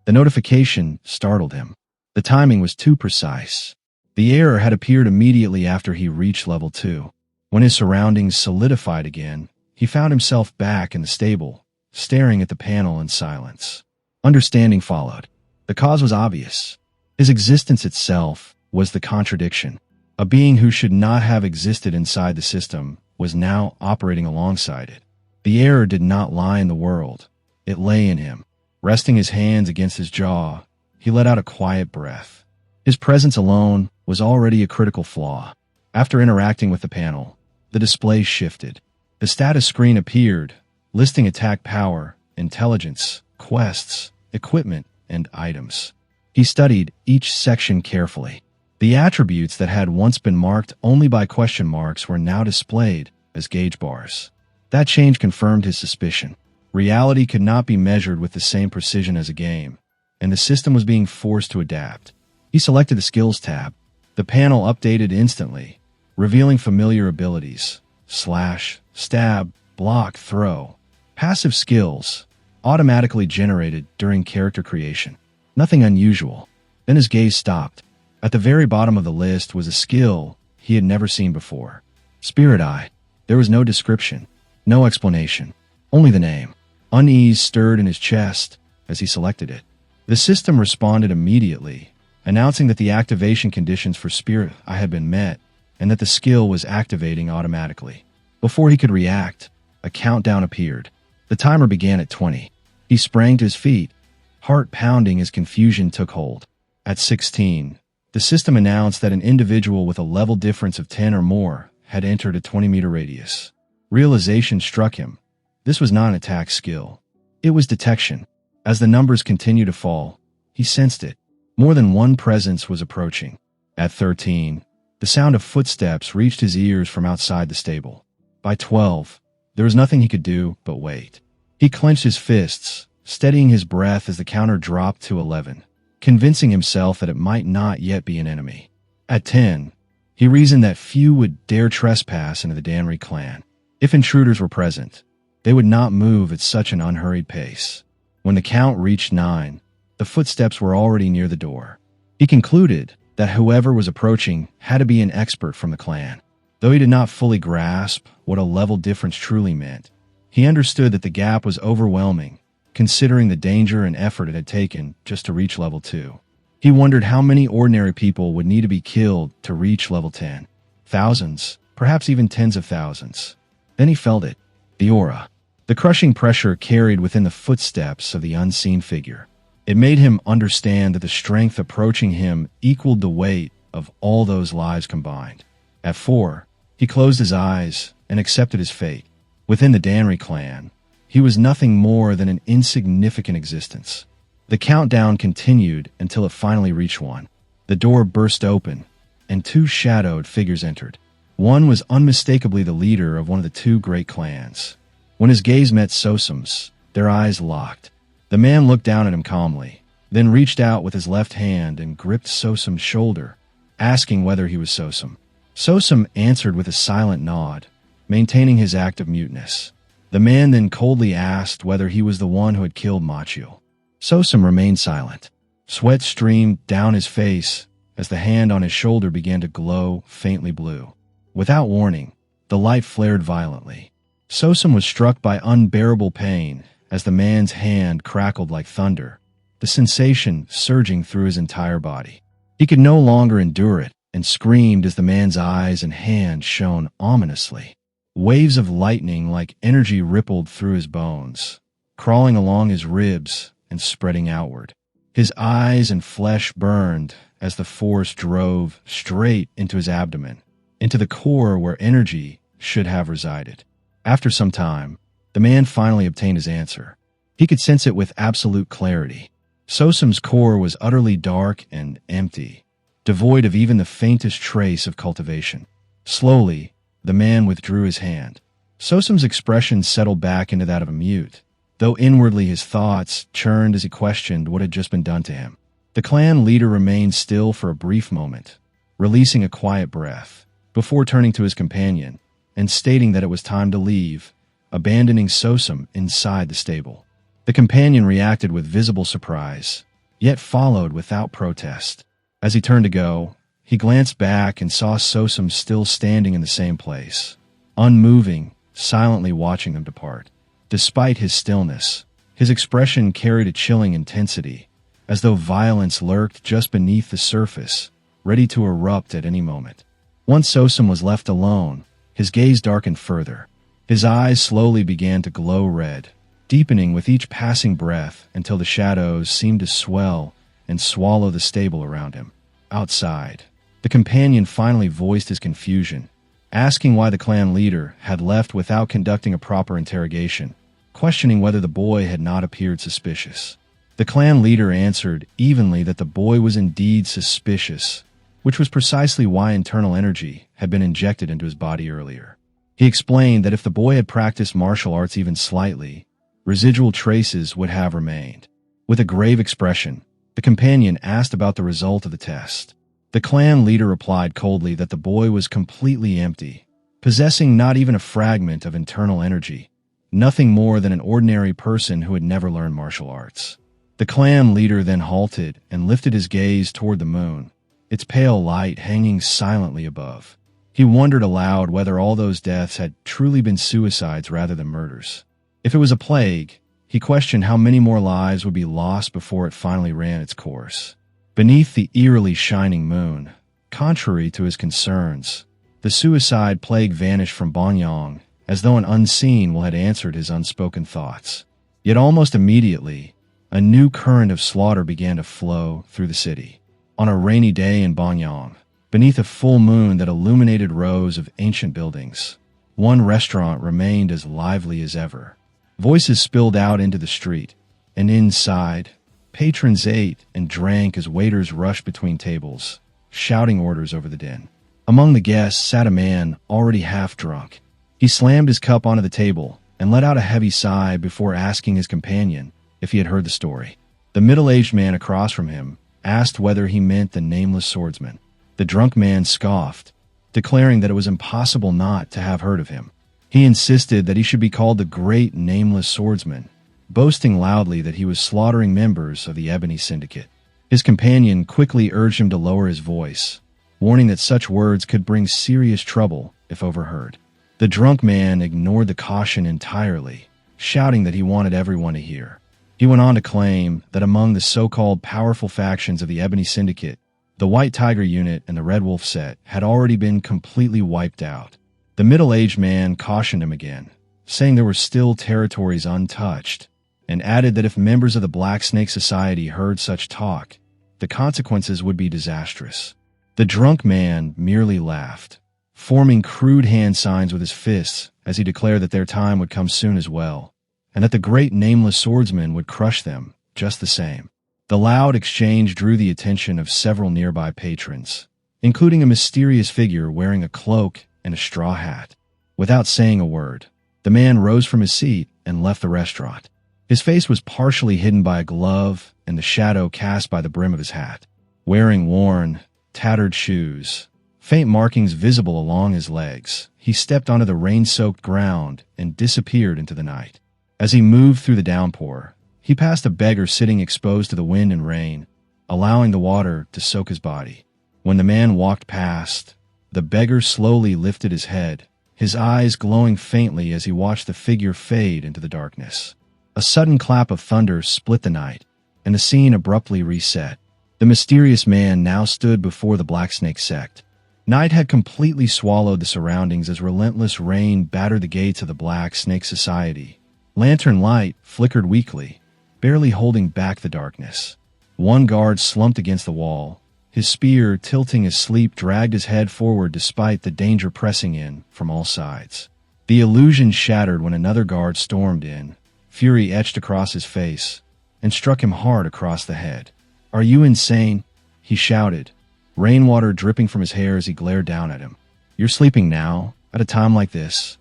The notification startled him. The timing was too precise. The error had appeared immediately after he reached level 2. When his surroundings solidified again, he found himself back in the stable, staring at the panel in silence. Understanding followed. The cause was obvious. His existence itself was the contradiction. A being who should not have existed inside the system was now operating alongside it. The error did not lie in the world. It lay in him. Resting his hands against his jaw, he let out a quiet breath. His presence alone was already a critical flaw. After interacting with the panel, the display shifted. The status screen appeared, listing attack power, intelligence, quests, equipment, and items. He studied each section carefully. The attributes that had once been marked only by question marks were now displayed as gauge bars. That change confirmed his suspicion. Reality could not be measured with the same precision as a game, and the system was being forced to adapt. He selected the Skills tab. The panel updated instantly, revealing familiar abilities: slash, stab, block, throw. Passive skills, automatically generated during character creation. Nothing unusual. Then his gaze stopped. At the very bottom of the list was a skill he had never seen before. Spirit Eye. There was no description, no explanation, only the name. Unease stirred in his chest as he selected it. The system responded immediately, announcing that the activation conditions for Spirit Eye had been met and that the skill was activating automatically. Before he could react, a countdown appeared. The timer began at 20. He sprang to his feet, heart pounding as confusion took hold. At 16, The system announced that an individual with a level difference of 10 or more had entered a 20-meter radius. Realization struck him. This was not an attack skill. It was detection. As the numbers continued to fall, he sensed it. More than one presence was approaching. At 13, the sound of footsteps reached his ears from outside the stable. By 12, there was nothing he could do but wait. He clenched his fists, steadying his breath as the counter dropped to 11, convincing himself that it might not yet be an enemy. At 10, he reasoned that few would dare trespass into the Danri clan. If intruders were present, they would not move at such an unhurried pace. When the count reached 9, the footsteps were already near the door. He concluded that whoever was approaching had to be an expert from the clan. Though he did not fully grasp what a level difference truly meant, he understood that the gap was overwhelming, considering the danger and effort it had taken just to reach level 2. He wondered how many ordinary people would need to be killed to reach level 10. Thousands, perhaps even tens of thousands. Then he felt it. The aura. The crushing pressure carried within the footsteps of the unseen figure. It made him understand that the strength approaching him equaled the weight of all those lives combined. At 4, he closed his eyes and accepted his fate. Within the Danri clan, he was nothing more than an insignificant existence. The countdown continued until it finally reached 1. The door burst open, and 2 shadowed figures entered. One was unmistakably the leader of one of the 2 great clans. When his gaze met Sosum's, their eyes locked. The man looked down at him calmly, then reached out with his left hand and gripped Sosum's shoulder, asking whether he was Sosum. Sosum answered with a silent nod, maintaining his act of muteness. The man then coldly asked whether he was the one who had killed Machio. Sosum remained silent. Sweat streamed down his face as the hand on his shoulder began to glow faintly blue. Without warning, the light flared violently. Sosum was struck by unbearable pain as the man's hand crackled like thunder, the sensation surging through his entire body. He could no longer endure it and screamed as the man's eyes and hand shone ominously. Waves of lightning like energy rippled through his bones, crawling along his ribs and spreading outward. His eyes and flesh burned as the force drove straight into his abdomen, into the core where energy should have resided. After some time, the man finally obtained his answer. He could sense it with absolute clarity. Sosum's core was utterly dark and empty, devoid of even the faintest trace of cultivation. Slowly, the man withdrew his hand. Sosum's expression settled back into that of a mute, though inwardly his thoughts churned as he questioned what had just been done to him. The clan leader remained still for a brief moment, releasing a quiet breath, before turning to his companion and stating that it was time to leave, abandoning Sosum inside the stable. The companion reacted with visible surprise, yet followed without protest. As he turned to go, he glanced back and saw Sosum still standing in the same place, unmoving, silently watching them depart. Despite his stillness, his expression carried a chilling intensity, as though violence lurked just beneath the surface, ready to erupt at any moment. Once Sosum was left alone, his gaze darkened further. His eyes slowly began to glow red, deepening with each passing breath until the shadows seemed to swell and swallow the stable around him. Outside, the companion finally voiced his confusion, asking why the clan leader had left without conducting a proper interrogation, questioning whether the boy had not appeared suspicious. The clan leader answered evenly that the boy was indeed suspicious, which was precisely why internal energy had been injected into his body earlier. He explained that if the boy had practiced martial arts even slightly, residual traces would have remained. With a grave expression, the companion asked about the result of the test. The clan leader replied coldly that the boy was completely empty, possessing not even a fragment of internal energy, nothing more than an ordinary person who had never learned martial arts. The clan leader then halted and lifted his gaze toward the moon, its pale light hanging silently above. He wondered aloud whether all those deaths had truly been suicides rather than murders. If it was a plague, he questioned how many more lives would be lost before it finally ran its course. Beneath the eerily shining moon, contrary to his concerns, the suicide plague vanished from Banyang as though an unseen will had answered his unspoken thoughts. Yet almost immediately, a new current of slaughter began to flow through the city. on a rainy day in Bangyang, beneath a full moon that illuminated rows of ancient buildings. One restaurant remained as lively as ever. Voices spilled out into the street, and inside, patrons ate and drank as waiters rushed between tables, shouting orders over the din. Among the guests sat a man already half drunk. He slammed his cup onto the table and let out a heavy sigh before asking his companion if he had heard the story. The middle-aged man across from him asked whether he meant the nameless swordsman. The drunk man scoffed, declaring that it was impossible not to have heard of him. He insisted that he should be called the Great Nameless Swordsman, boasting loudly that he was slaughtering members of the Ebony Syndicate. His companion quickly urged him to lower his voice, warning that such words could bring serious trouble if overheard. The drunk man ignored the caution entirely, shouting that he wanted everyone to hear. He went on to claim that among the so-called powerful factions of the Ebony Syndicate, the White Tiger Unit and the Red Wolf Set had already been completely wiped out. The middle-aged man cautioned him again, saying there were still territories untouched, and added that if members of the Black Snake Society heard such talk, the consequences would be disastrous. The drunk man merely laughed, forming crude hand signs with his fists as he declared that their time would come soon as well, and that the Great Nameless Swordsman would crush them just the same. The loud exchange drew the attention of several nearby patrons, including a mysterious figure wearing a cloak and a straw hat. Without saying a word, the man rose from his seat and left the restaurant. His face was partially hidden by a glove and the shadow cast by the brim of his hat. Wearing worn, tattered shoes, faint markings visible along his legs, he stepped onto the rain-soaked ground and disappeared into the night. As he moved through the downpour, he passed a beggar sitting exposed to the wind and rain, allowing the water to soak his body. When the man walked past, the beggar slowly lifted his head, his eyes glowing faintly as he watched the figure fade into the darkness. A sudden clap of thunder split the night, and the scene abruptly reset. The mysterious man now stood before the Black Snake sect. Night had completely swallowed the surroundings as relentless rain battered the gates of the Black Snake Society. Lantern light flickered weakly, barely holding back the darkness. One guard slumped against the wall, his spear tilting as sleep dragged his head forward despite the danger pressing in from all sides. The illusion shattered when another guard stormed in, fury etched across his face, and struck him hard across the head. "Are you insane?" he shouted, rainwater dripping from his hair as he glared down at him. "You're sleeping now, at a time like this?"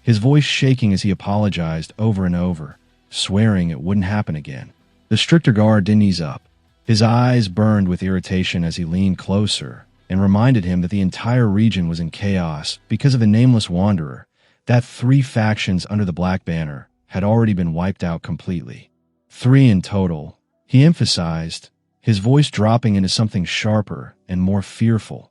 His voice shaking as he apologized over and over, swearing it wouldn't happen again. The stricter guard didn't ease up. His eyes burned with irritation as he leaned closer and reminded him that the entire region was in chaos because of the nameless wanderer, that 3 factions under the Black Banner had already been wiped out completely. 3 in total, he emphasized, his voice dropping into something sharper and more fearful,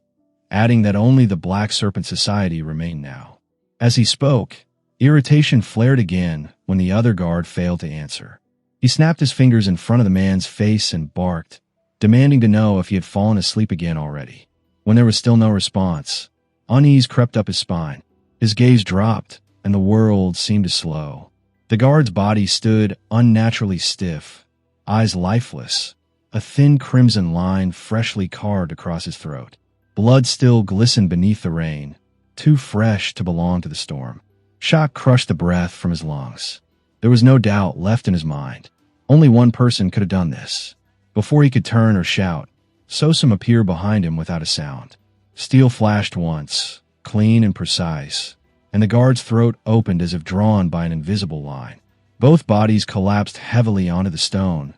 adding that only the Black Serpent Society remained now. As he spoke, irritation flared again when the other guard failed to answer. He snapped his fingers in front of the man's face and barked, demanding to know if he had fallen asleep again already. When there was still no response, unease crept up his spine. His gaze dropped, and the world seemed to slow. The guard's body stood unnaturally stiff, eyes lifeless, a thin crimson line freshly carved across his throat. Blood still glistened beneath the rain, too fresh to belong to the storm. Shock crushed the breath from his lungs. There was no doubt left in his mind. Only one person could have done this. Before he could turn or shout, Sosum appeared behind him without a sound. Steel flashed once, clean and precise, and the guard's throat opened as if drawn by an invisible line. Both bodies collapsed heavily onto the stone,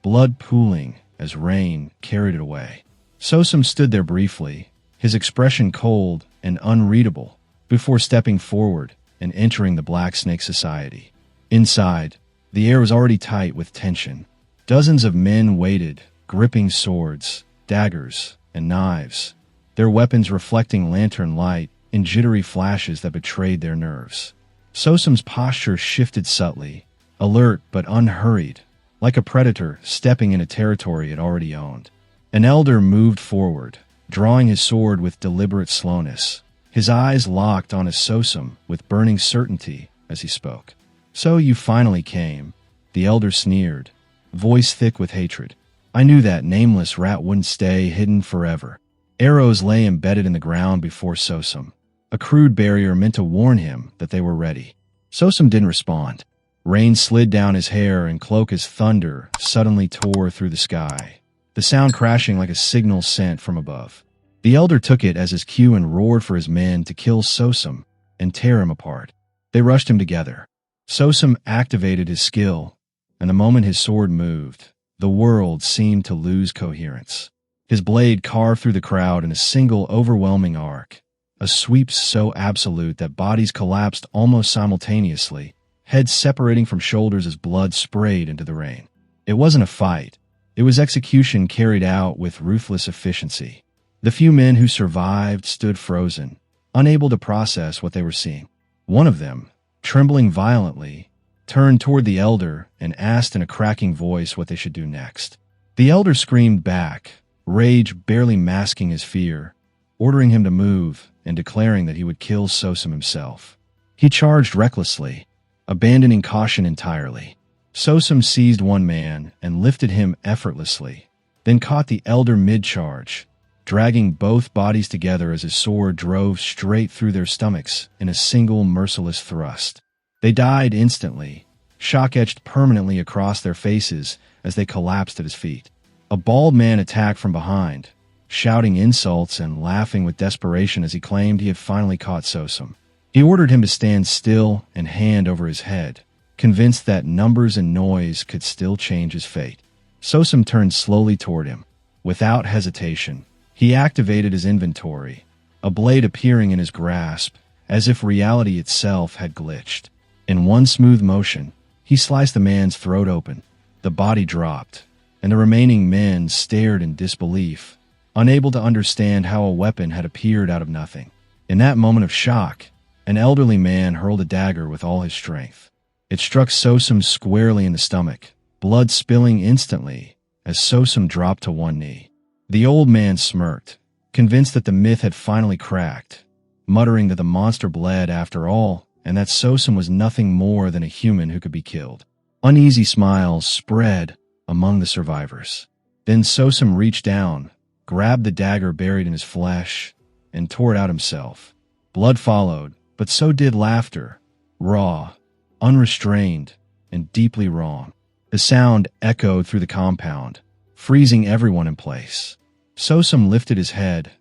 blood pooling as rain carried it away. Sosum stood there briefly, his expression cold and unreadable, before stepping forward and entering the Black Snake Society. Inside, the air was already tight with tension. Dozens of men waited, gripping swords, daggers, and knives, their weapons reflecting lantern light in jittery flashes that betrayed their nerves. Sosum's posture shifted subtly, alert but unhurried, like a predator stepping into territory it already owned. An elder moved forward, drawing his sword with deliberate slowness, his eyes locked on his Sosum with burning certainty as he spoke. "So you finally came," the elder sneered, voice thick with hatred. I knew that nameless rat wouldn't stay hidden forever. Arrows lay embedded in the ground before Sosum, a crude barrier meant to warn him that they were ready. Sosum didn't respond. Rain slid down his hair and cloak as thunder suddenly tore through the sky, the sound crashing like a signal sent from above. The elder took it as his cue and roared for his men to kill Sosum and tear him apart. They rushed him together. Sosum activated his skill, and the moment his sword moved, the world seemed to lose coherence. His blade carved through the crowd in a single overwhelming arc, a sweep so absolute that bodies collapsed almost simultaneously, heads separating from shoulders as blood sprayed into the rain. It wasn't a fight. It was execution carried out with ruthless efficiency. The few men who survived stood frozen, unable to process what they were seeing. One of them, trembling violently, turned toward the elder and asked in a cracking voice what they should do next. The elder screamed back, rage barely masking his fear, ordering him to move and declaring that he would kill Sosum himself. He charged recklessly, abandoning caution entirely. Sosum seized one man and lifted him effortlessly, then caught the elder mid-charge, dragging both bodies together as his sword drove straight through their stomachs in a single merciless thrust. They died instantly, shock etched permanently across their faces as they collapsed at his feet. A bald man attacked from behind, shouting insults and laughing with desperation as he claimed he had finally caught Sosum. He ordered him to stand still and hand over his head, convinced that numbers and noise could still change his fate. Sosum turned slowly toward him. Without hesitation, he activated his inventory, a blade appearing in his grasp, as if reality itself had glitched. In one smooth motion, he sliced the man's throat open. The body dropped, and the remaining men stared in disbelief, unable to understand how a weapon had appeared out of nothing. In that moment of shock, an elderly man hurled a dagger with all his strength. It struck Sosum squarely in the stomach, blood spilling instantly as Sosum dropped to one knee. The old man smirked, convinced that the myth had finally cracked, muttering that the monster bled after all and that Sosum was nothing more than a human who could be killed. Uneasy smiles spread among the survivors. Then Sosum reached down, grabbed the dagger buried in his flesh, and tore it out himself. Blood followed, but so did laughter, raw, unrestrained, and deeply wrong. The sound echoed through the compound, freezing everyone in place. Sosum lifted his head,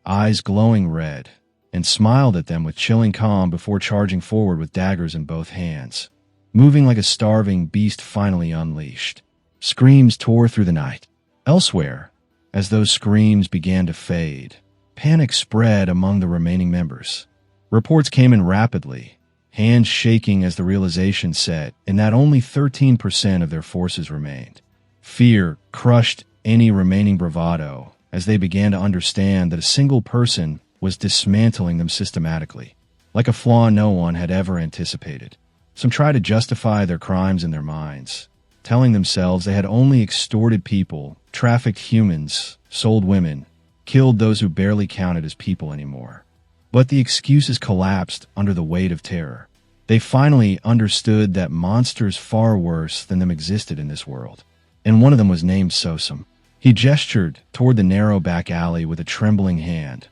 eyes glowing red, and smiled at them with chilling calm before charging forward with daggers in both hands, moving like a starving beast finally unleashed. Screams tore through the night. Elsewhere, as those screams began to fade, panic spread among the remaining members. Reports came in rapidly, hands shaking as the realization set in that only 13% of their forces remained. Fear crushed any remaining bravado as they began to understand that a single person was dismantling them systematically, like a flaw no one had ever anticipated. Some tried to justify their crimes in their minds, telling themselves they had only extorted people, trafficked humans, sold women, killed those who barely counted as people anymore. But the excuses collapsed under the weight of terror. They finally understood that monsters far worse than them existed in this world, and one of them was named Sosum. He gestured toward the narrow back alley with a trembling hand,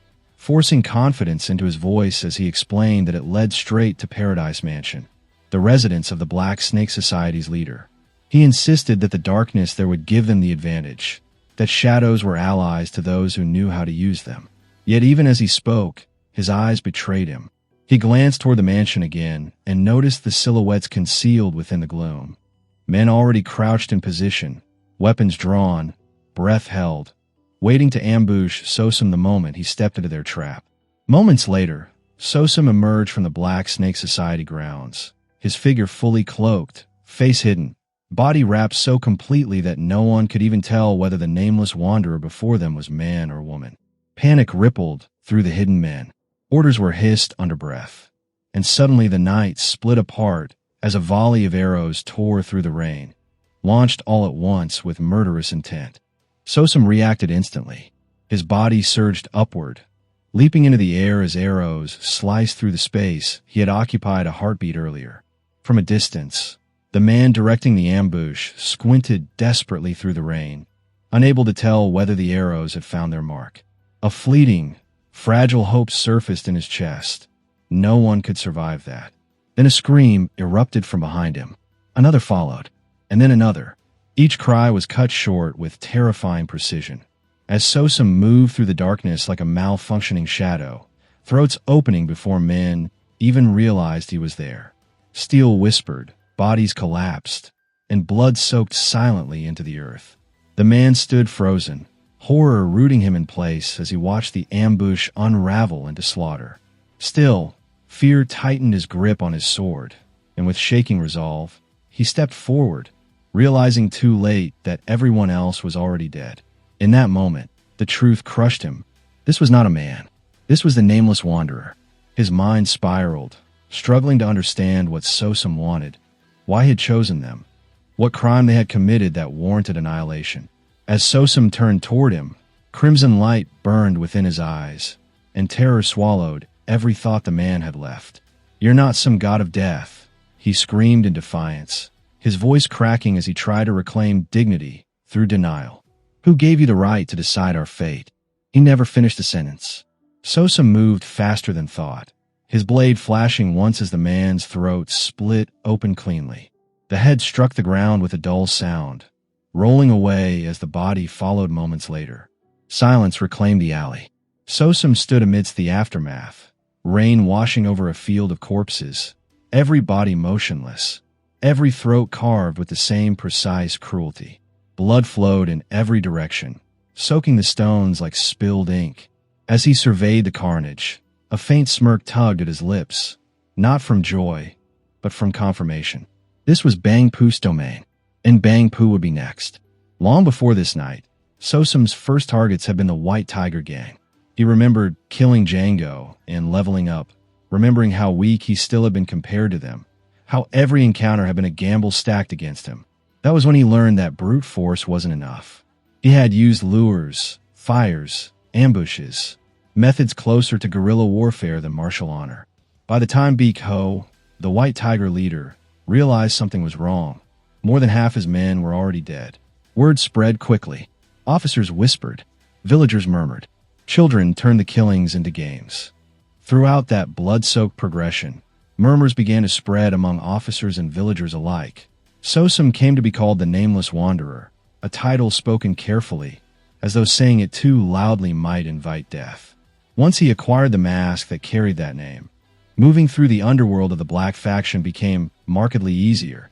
forcing confidence into his voice as he explained that it led straight to Paradise Mansion, the residence of the Black Snake Society's leader. He insisted that the darkness there would give them the advantage, that shadows were allies to those who knew how to use them. Yet even as he spoke, his eyes betrayed him. He glanced toward the mansion again and noticed the silhouettes concealed within the gloom. Men already crouched in position, weapons drawn, breath held, waiting to ambush Sosum the moment he stepped into their trap. Moments later, Sosum emerged from the Black Snake Society grounds, his figure fully cloaked, face hidden, body wrapped so completely that no one could even tell whether the nameless wanderer before them was man or woman. Panic rippled through the hidden men. Orders were hissed under breath, and suddenly the night split apart as a volley of arrows tore through the rain, launched all at once with murderous intent. Sosum reacted instantly. His body surged upward, leaping into the air as arrows sliced through the space he had occupied a heartbeat earlier. From a distance, the man directing the ambush squinted desperately through the rain, unable to tell whether the arrows had found their mark. A fleeting, fragile hope surfaced in his chest. No one could survive that. Then a scream erupted from behind him. Another followed, and then another. Each cry was cut short with terrifying precision. As Sosum moved through the darkness like a malfunctioning shadow, throats opening before men even realized he was there. Steel whispered, bodies collapsed, and blood soaked silently into the earth. The man stood frozen, horror rooting him in place as he watched the ambush unravel into slaughter. Still, fear tightened his grip on his sword, and with shaking resolve, he stepped forward, realizing too late that everyone else was already dead. In that moment, the truth crushed him. This was not a man. This was the nameless wanderer. His mind spiraled, struggling to understand what Sosum wanted, why he had chosen them, what crime they had committed that warranted annihilation. As Sosum turned toward him, crimson light burned within his eyes, and terror swallowed every thought the man had left. "You're not some god of death," he screamed in defiance, his voice cracking as he tried to reclaim dignity through denial. "Who gave you the right to decide our fate?" He never finished the sentence. Sosum moved faster than thought, his blade flashing once as the man's throat split open cleanly. The head struck the ground with a dull sound, rolling away as the body followed moments later. Silence reclaimed the alley. Sosum stood amidst the aftermath, rain washing over a field of corpses, every body motionless, every throat carved with the same precise cruelty. Blood flowed in every direction, soaking the stones like spilled ink. As he surveyed the carnage, a faint smirk tugged at his lips, not from joy, but from confirmation. This was Bang Poo's domain, and Bang Poo would be next. Long before this night, Sosum's first targets had been the White Tiger Gang. He remembered killing Django and leveling up, remembering how weak he still had been compared to them, how every encounter had been a gamble stacked against him. That was when he learned that brute force wasn't enough. He had used lures, fires, ambushes, methods closer to guerrilla warfare than martial honor. By the time Beak Ho, the White Tiger leader, realized something was wrong, more than half his men were already dead. Word spread quickly. Officers whispered. Villagers murmured. Children turned the killings into games. Throughout that blood-soaked progression, murmurs began to spread among officers and villagers alike. Sosum came to be called the Nameless Wanderer, a title spoken carefully, as though saying it too loudly might invite death. Once he acquired the mask that carried that name, moving through the underworld of the Black Faction became markedly easier,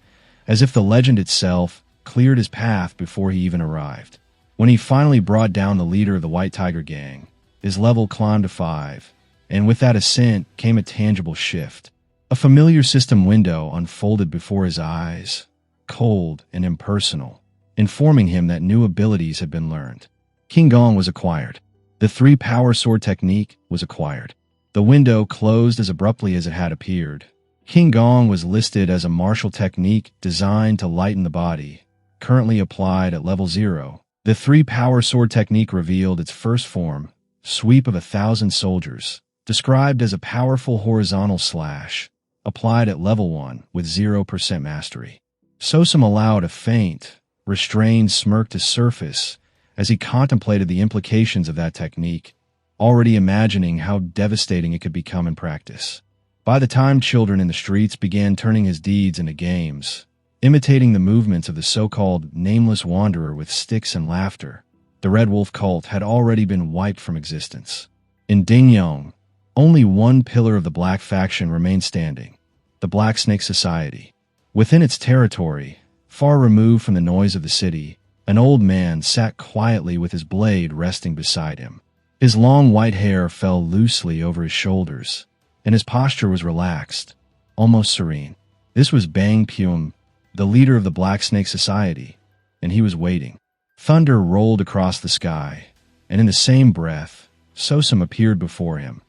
as if the legend itself cleared his path before he even arrived. When he finally brought down the leader of the White Tiger Gang, his level climbed to 5, and with that ascent came a tangible shift. A familiar system window unfolded before his eyes, cold and impersonal, informing him that new abilities had been learned. King Gong was acquired. The 3-power sword technique was acquired. The window closed as abruptly as it had appeared. King Gong was listed as a martial technique designed to lighten the body, currently applied at level 0. The 3-power sword technique revealed its first form, Sweep of 1,000 Soldiers, described as a powerful horizontal slash, applied at level 1 with 0% mastery. Sosum allowed a faint, restrained smirk to surface as he contemplated the implications of that technique, already imagining how devastating it could become in practice. By the time children in the streets began turning his deeds into games, imitating the movements of the so-called Nameless Wanderer with sticks and laughter, the Red Wolf cult had already been wiped from existence. In Dingyong, only one pillar of the Black Faction remained standing, the Black Snake Society. Within its territory, far removed from the noise of the city, an old man sat quietly with his blade resting beside him. His long white hair fell loosely over his shoulders, and his posture was relaxed, almost serene. This was Bang Pyum, the leader of the Black Snake Society, and he was waiting. Thunder rolled across the sky, and in the same breath, Sosum appeared before him,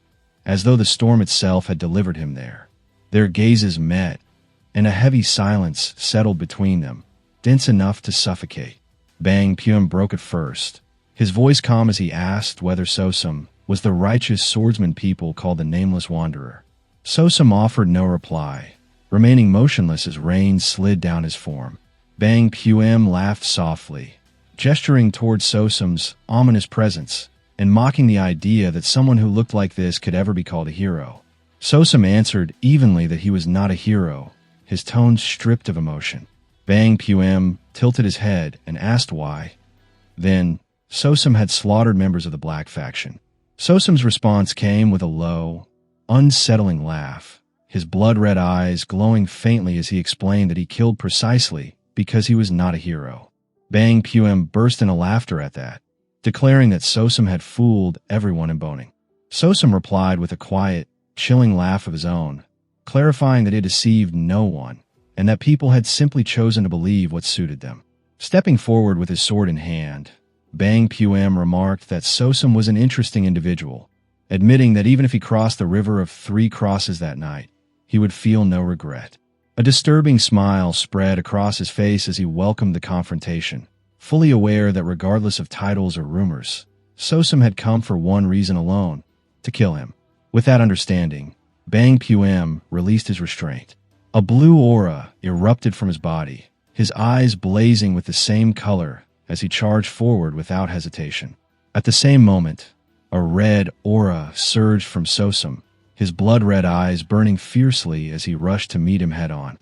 as though the storm itself had delivered him there. Their gazes met, and a heavy silence settled between them, dense enough to suffocate. Bang Pyum broke it first, his voice calm as he asked whether Sosum was the righteous swordsman people called the Nameless Wanderer. Sosum offered no reply, remaining motionless as rain slid down his form. Bang Pyum laughed softly, gesturing towards Sosum's ominous presence and mocking the idea that someone who looked like this could ever be called a hero. Sosum answered evenly that he was not a hero, his tone stripped of emotion. Bang Puem tilted his head and asked why. Then, Sosum had slaughtered members of the Black faction. Sosum's response came with a low, unsettling laugh, his blood-red eyes glowing faintly as he explained that he killed precisely because he was not a hero. Bang Puem burst into laughter at that, declaring that Sosum had fooled everyone in Boning. Sosum replied with a quiet, chilling laugh of his own, clarifying that he deceived no one, and that people had simply chosen to believe what suited them. Stepping forward with his sword in hand, Bang Puem remarked that Sosum was an interesting individual, admitting that even if he crossed the River of Three Crosses that night, he would feel no regret. A disturbing smile spread across his face as he welcomed the confrontation, fully aware that regardless of titles or rumors, Sosum had come for one reason alone, to kill him. With that understanding, Bang Puem released his restraint. A blue aura erupted from his body, his eyes blazing with the same color as he charged forward without hesitation. At the same moment, a red aura surged from Sosum, his blood-red eyes burning fiercely as he rushed to meet him head-on.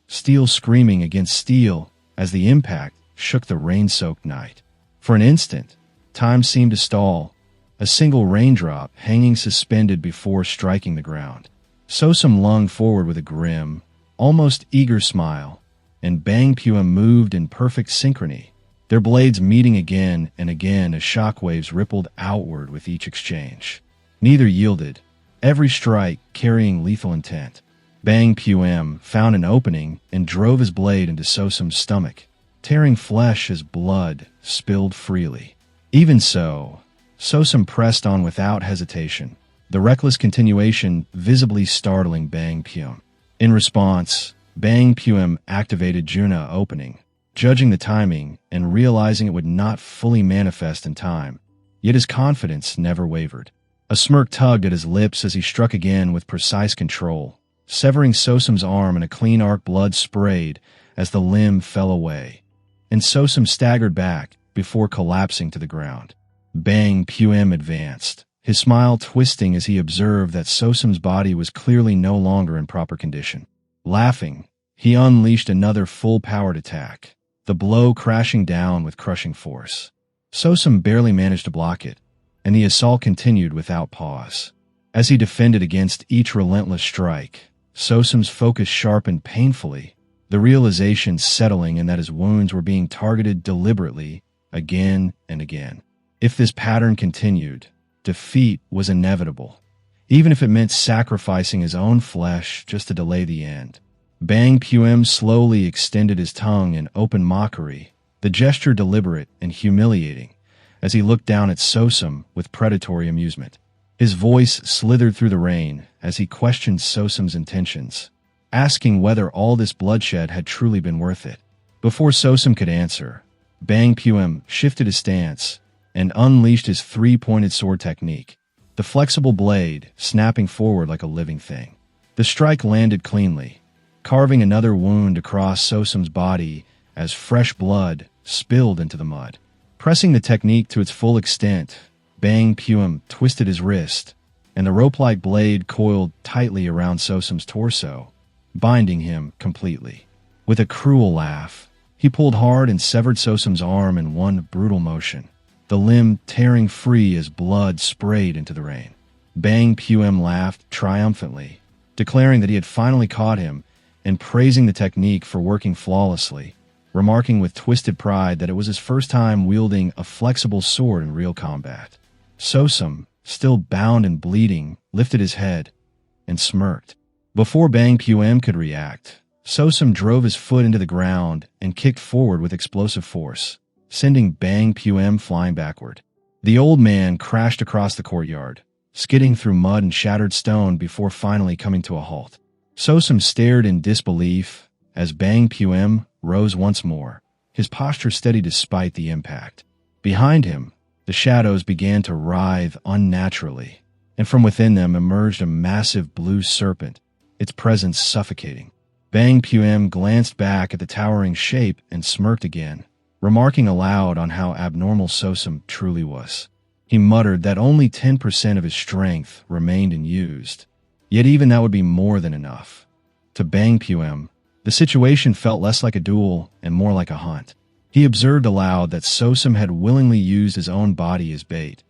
Steel screaming against steel as the impact shook the rain-soaked night. For an instant, time seemed to stall, a single raindrop hanging suspended before striking the ground. Sosum lunged forward with a grim, almost eager smile, and Bang Puem moved in perfect synchrony, their blades meeting again and again as shockwaves rippled outward with each exchange. Neither yielded, every strike carrying lethal intent. Bang Puem found an opening and drove his blade into Sosum's stomach, tearing flesh as blood spilled freely. Even so, Sosum pressed on without hesitation, the reckless continuation visibly startling Bang Puem. In response, Bang Puem activated Juna opening, judging the timing and realizing it would not fully manifest in time, yet his confidence never wavered. A smirk tugged at his lips as he struck again with precise control, severing Sosum's arm and a clean arc blood sprayed as the limb fell away, and Sosum staggered back before collapsing to the ground. Bang Puem advanced, his smile twisting as he observed that Sosum's body was clearly no longer in proper condition. Laughing, he unleashed another full-powered attack, the blow crashing down with crushing force. Sosum barely managed to block it, and the assault continued without pause. As he defended against each relentless strike, Sosum's focus sharpened painfully, the realization settling in that his wounds were being targeted deliberately, again and again. If this pattern continued, defeat was inevitable, even if it meant sacrificing his own flesh just to delay the end. Bang Puem slowly extended his tongue in open mockery, the gesture deliberate and humiliating, as he looked down at Sosum with predatory amusement. His voice slithered through the rain as he questioned Sosum's intentions, asking whether all this bloodshed had truly been worth it. Before Sosum could answer, Bang Puem shifted his stance and unleashed his three-pointed sword technique, the flexible blade snapping forward like a living thing. The strike landed cleanly, carving another wound across Sosum's body as fresh blood spilled into the mud. Pressing the technique to its full extent, Bang Puem twisted his wrist, and the rope-like blade coiled tightly around Sosum's torso, binding him completely. With a cruel laugh, he pulled hard and severed Sosum's arm in one brutal motion, the limb tearing free as blood sprayed into the rain. Bang Puem laughed triumphantly, declaring that he had finally caught him and praising the technique for working flawlessly, remarking with twisted pride that it was his first time wielding a flexible sword in real combat. Sosum, still bound and bleeding, lifted his head and smirked. Before Bang Puem could react, Sosum drove his foot into the ground and kicked forward with explosive force, sending Bang Puem flying backward. The old man crashed across the courtyard, skidding through mud and shattered stone before finally coming to a halt. Sosum stared in disbelief as Bang Puem rose once more, his posture steady despite the impact. Behind him, the shadows began to writhe unnaturally, and from within them emerged a massive blue serpent, its presence suffocating. Bang Puem glanced back at the towering shape and smirked again, remarking aloud on how abnormal Sosum truly was. He muttered that only 10% of his strength remained unused, yet even that would be more than enough. To Bang Puem, the situation felt less like a duel and more like a hunt. He observed aloud that Sosum had willingly used his own body as bait,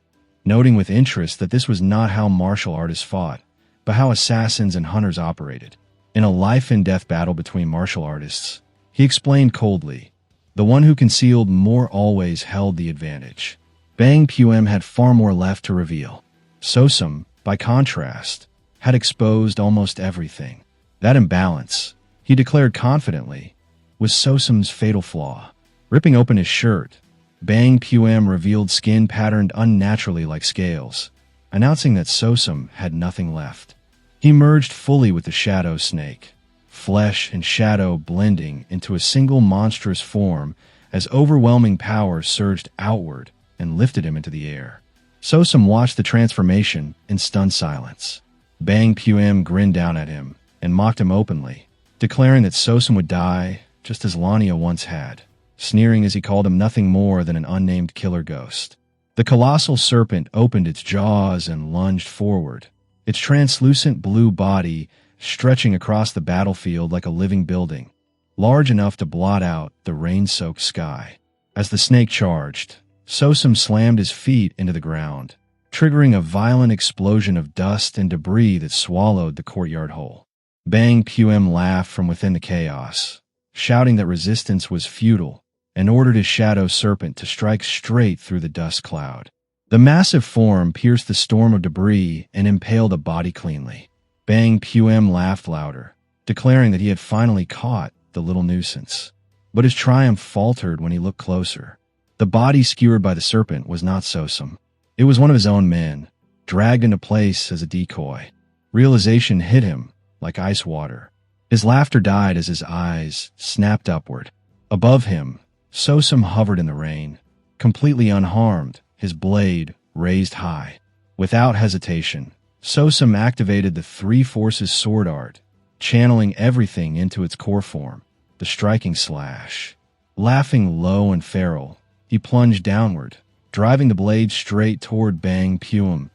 noting with interest that this was not how martial artists fought, but how assassins and hunters operated. In a life-and-death battle between martial artists, he explained coldly, the one who concealed more always held the advantage. Bang Puem had far more left to reveal. Sosum, by contrast, had exposed almost everything. That imbalance, he declared confidently, was Sosum's fatal flaw. Ripping open his shirt, Bang Puem revealed skin patterned unnaturally like scales, announcing that Sosum had nothing left. He merged fully with the shadow snake, flesh and shadow blending into a single monstrous form as overwhelming power surged outward and lifted him into the air. Sosum watched the transformation in stunned silence. Bang Puem grinned down at him and mocked him openly, declaring that Sosum would die just as Lania once had, sneering as he called him nothing more than an unnamed killer ghost. The colossal serpent opened its jaws and lunged forward, its translucent blue body stretching across the battlefield like a living building, large enough to blot out the rain-soaked sky. As the snake charged, Sosum slammed his feet into the ground, triggering a violent explosion of dust and debris that swallowed the courtyard whole. Bang Puem laughed from within the chaos, shouting that resistance was futile, and ordered his shadow serpent to strike straight through the dust cloud. The massive form pierced the storm of debris and impaled a body cleanly. Bang Puem laughed louder, declaring that he had finally caught the little nuisance. But his triumph faltered when he looked closer. The body skewered by the serpent was not Sosum. It was one of his own men, dragged into place as a decoy. Realization hit him like ice water. His laughter died as his eyes snapped upward. Above him, Sosum hovered in the rain, completely unharmed, his blade raised high. Without hesitation, Sosum activated the Three Forces sword art, channeling everything into its core form, the striking slash. Laughing low and feral, he plunged downward, driving the blade straight toward Bang Puem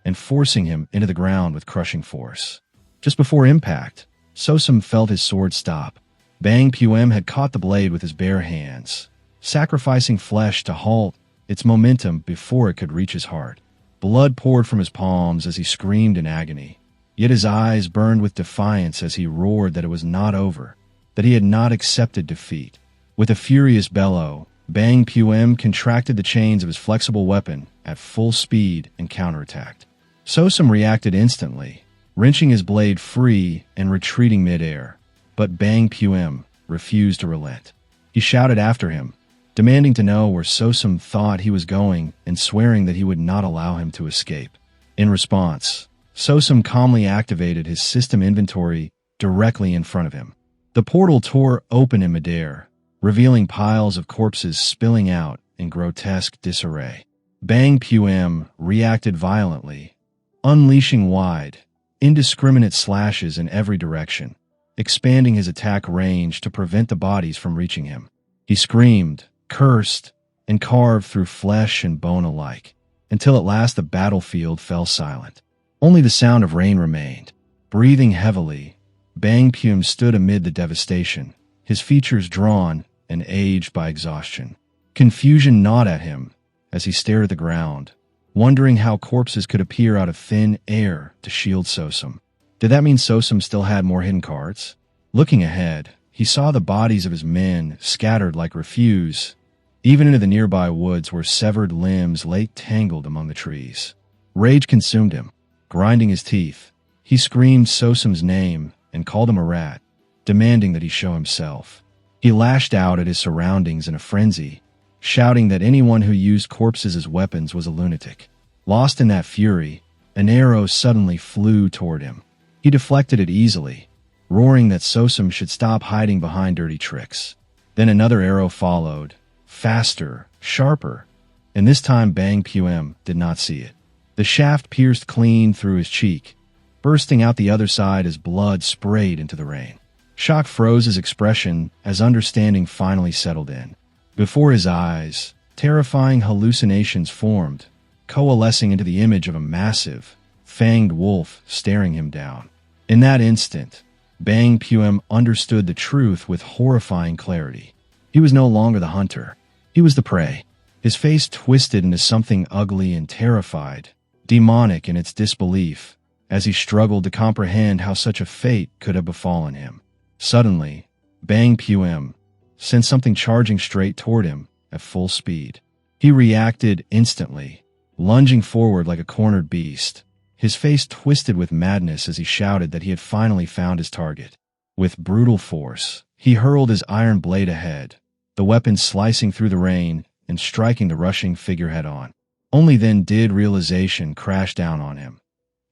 and forcing him into the ground with crushing force. Just before impact, Sosum felt his sword stop. Bang Puem had caught the blade with his bare hands, sacrificing flesh to halt its momentum before it could reach his heart. Blood poured from his palms as he screamed in agony, yet his eyes burned with defiance as he roared that it was not over, that he had not accepted defeat. With a furious bellow, Bang Puem contracted the chains of his flexible weapon at full speed and counterattacked. Sosum reacted instantly, wrenching his blade free and retreating midair, but Bang Puem refused to relent. He shouted after him, demanding to know where Sosum thought he was going and swearing that he would not allow him to escape. In response, Sosum calmly activated his system inventory directly in front of him. The portal tore open in midair, revealing piles of corpses spilling out in grotesque disarray. Bang Puem reacted violently, unleashing wide, indiscriminate slashes in every direction, expanding his attack range to prevent the bodies from reaching him. He screamed, cursed, and carved through flesh and bone alike, until at last the battlefield fell silent. Only the sound of rain remained. Breathing heavily, Bang Puem stood amid the devastation, his features drawn and aged by exhaustion. Confusion gnawed at him as he stared at the ground, wondering how corpses could appear out of thin air to shield Sosum. Did that mean Sosum still had more hidden cards? Looking ahead, he saw the bodies of his men scattered like refuse, even into the nearby woods where severed limbs lay tangled among the trees. Rage consumed him. Grinding his teeth, he screamed Sosum's name and called him a rat, demanding that he show himself. He lashed out at his surroundings in a frenzy, shouting that anyone who used corpses as weapons was a lunatic. Lost in that fury, an arrow suddenly flew toward him. He deflected it easily, roaring that Sosum should stop hiding behind dirty tricks. Then another arrow followed, faster, sharper, and this time Bang Puem did not see it. The shaft pierced clean through his cheek, bursting out the other side as blood sprayed into the rain. Shock froze his expression as understanding finally settled in. Before his eyes, terrifying hallucinations formed, coalescing into the image of a massive, fanged wolf staring him down. In that instant, Bang Puem understood the truth with horrifying clarity. He was no longer the hunter. He was the prey. His face twisted into something ugly and terrified, demonic in its disbelief, as he struggled to comprehend how such a fate could have befallen him. Suddenly, Bang Puem sent something charging straight toward him at full speed. He reacted instantly, lunging forward like a cornered beast. His face twisted with madness as he shouted that he had finally found his target. With brutal force, he hurled his iron blade ahead, the weapon slicing through the rain and striking the rushing figure head on. Only then did realization crash down on him.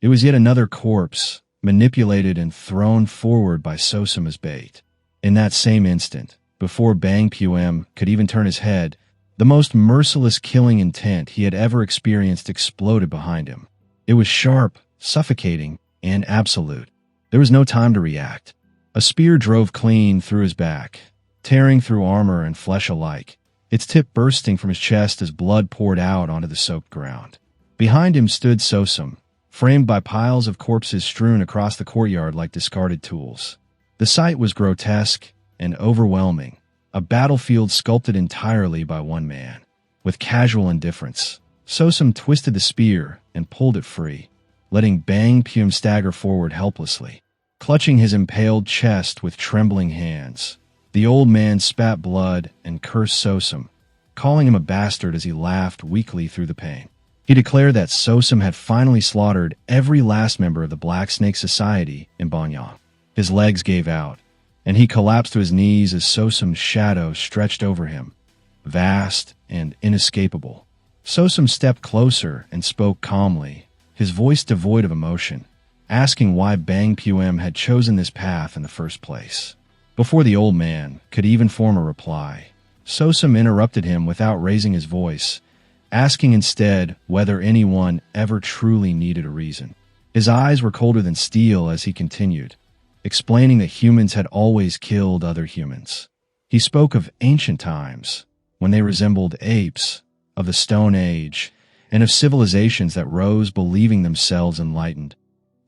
It was yet another corpse, manipulated and thrown forward by Sosum as bait. In that same instant, before Bang Puem could even turn his head, the most merciless killing intent he had ever experienced exploded behind him. It was sharp, suffocating, and absolute. There was no time to react. A spear drove clean through his back, tearing through armor and flesh alike, its tip bursting from his chest as blood poured out onto the soaked ground. Behind him stood Sosum, framed by piles of corpses strewn across the courtyard like discarded tools. The sight was grotesque and overwhelming, a battlefield sculpted entirely by one man. With casual indifference, Sosum twisted the spear and pulled it free, letting Bang Puem stagger forward helplessly. Clutching his impaled chest with trembling hands, the old man spat blood and cursed Sosum, calling him a bastard as he laughed weakly through the pain. He declared that Sosum had finally slaughtered every last member of the Black Snake Society in Banyang. His legs gave out, and he collapsed to his knees as Sosum's shadow stretched over him, vast and inescapable. Sosum stepped closer and spoke calmly, his voice devoid of emotion, asking why Bang Puem had chosen this path in the first place. Before the old man could even form a reply, Sosum interrupted him without raising his voice, asking instead whether anyone ever truly needed a reason. His eyes were colder than steel as he continued, explaining that humans had always killed other humans. He spoke of ancient times, when they resembled apes, of the Stone Age, and of civilizations that rose believing themselves enlightened,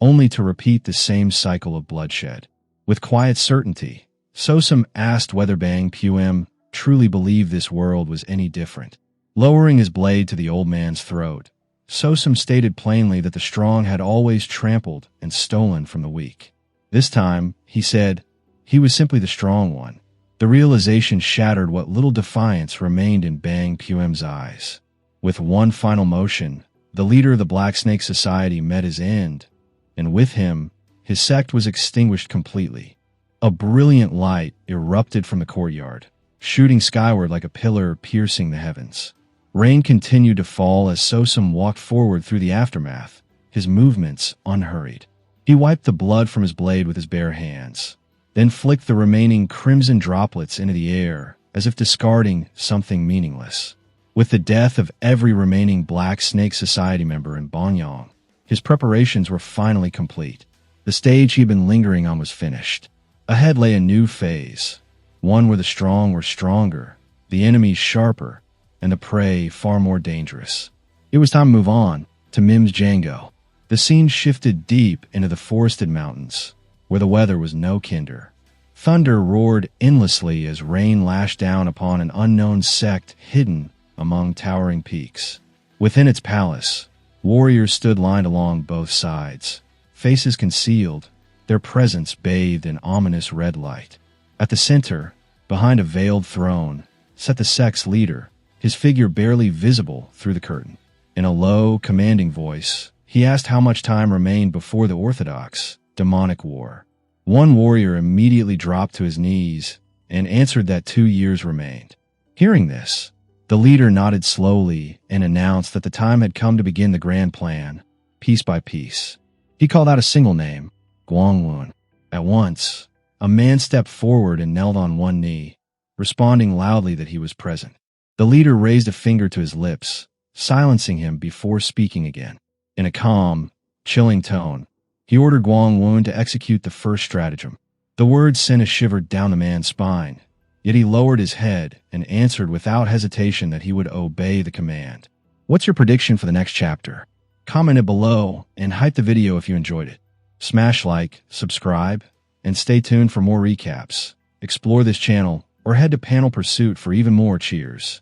only to repeat the same cycle of bloodshed. With quiet certainty, Sosum asked whether Bang Puem truly believed this world was any different. Lowering his blade to the old man's throat, Sosum stated plainly that the strong had always trampled and stolen from the weak. This time, he said, he was simply the strong one. The realization shattered what little defiance remained in Bang Puem's eyes. With one final motion, the leader of the Black Snake Society met his end, and with him, his sect was extinguished completely. A brilliant light erupted from the courtyard, shooting skyward like a pillar piercing the heavens. Rain continued to fall as Sosum walked forward through the aftermath, his movements unhurried. He wiped the blood from his blade with his bare hands, then flicked the remaining crimson droplets into the air as if discarding something meaningless. With the death of every remaining Black Snake Society member in Banyang, his preparations were finally complete. The stage he'd been lingering on was finished. Ahead lay a new phase, one where the strong were stronger, the enemies sharper, and the prey far more dangerous. It was time to move on to Mim's Django. The scene shifted deep into the forested mountains, where the weather was no kinder. Thunder roared endlessly as rain lashed down upon an unknown sect hidden among towering peaks. Within its palace, warriors stood lined along both sides, faces concealed, their presence bathed in ominous red light. At the center, behind a veiled throne, sat the sect's leader, his figure barely visible through the curtain. In a low, commanding voice, he asked how much time remained before the orthodox, demonic war. One warrior immediately dropped to his knees and answered that 2 years remained. Hearing this, the leader nodded slowly and announced that the time had come to begin the grand plan, piece by piece. He called out a single name, Guangwun. At once, a man stepped forward and knelt on one knee, responding loudly that he was present. The leader raised a finger to his lips, silencing him before speaking again. In a calm, chilling tone, he ordered Guangwun to execute the first stratagem. The words sent a shiver down the man's spine. Yet he lowered his head and answered without hesitation that he would obey the command. What's your prediction for the next chapter? Comment it below and hype the video if you enjoyed it. Smash like, subscribe, and stay tuned for more recaps. Explore this channel or head to Panel Pursuit for even more cheers.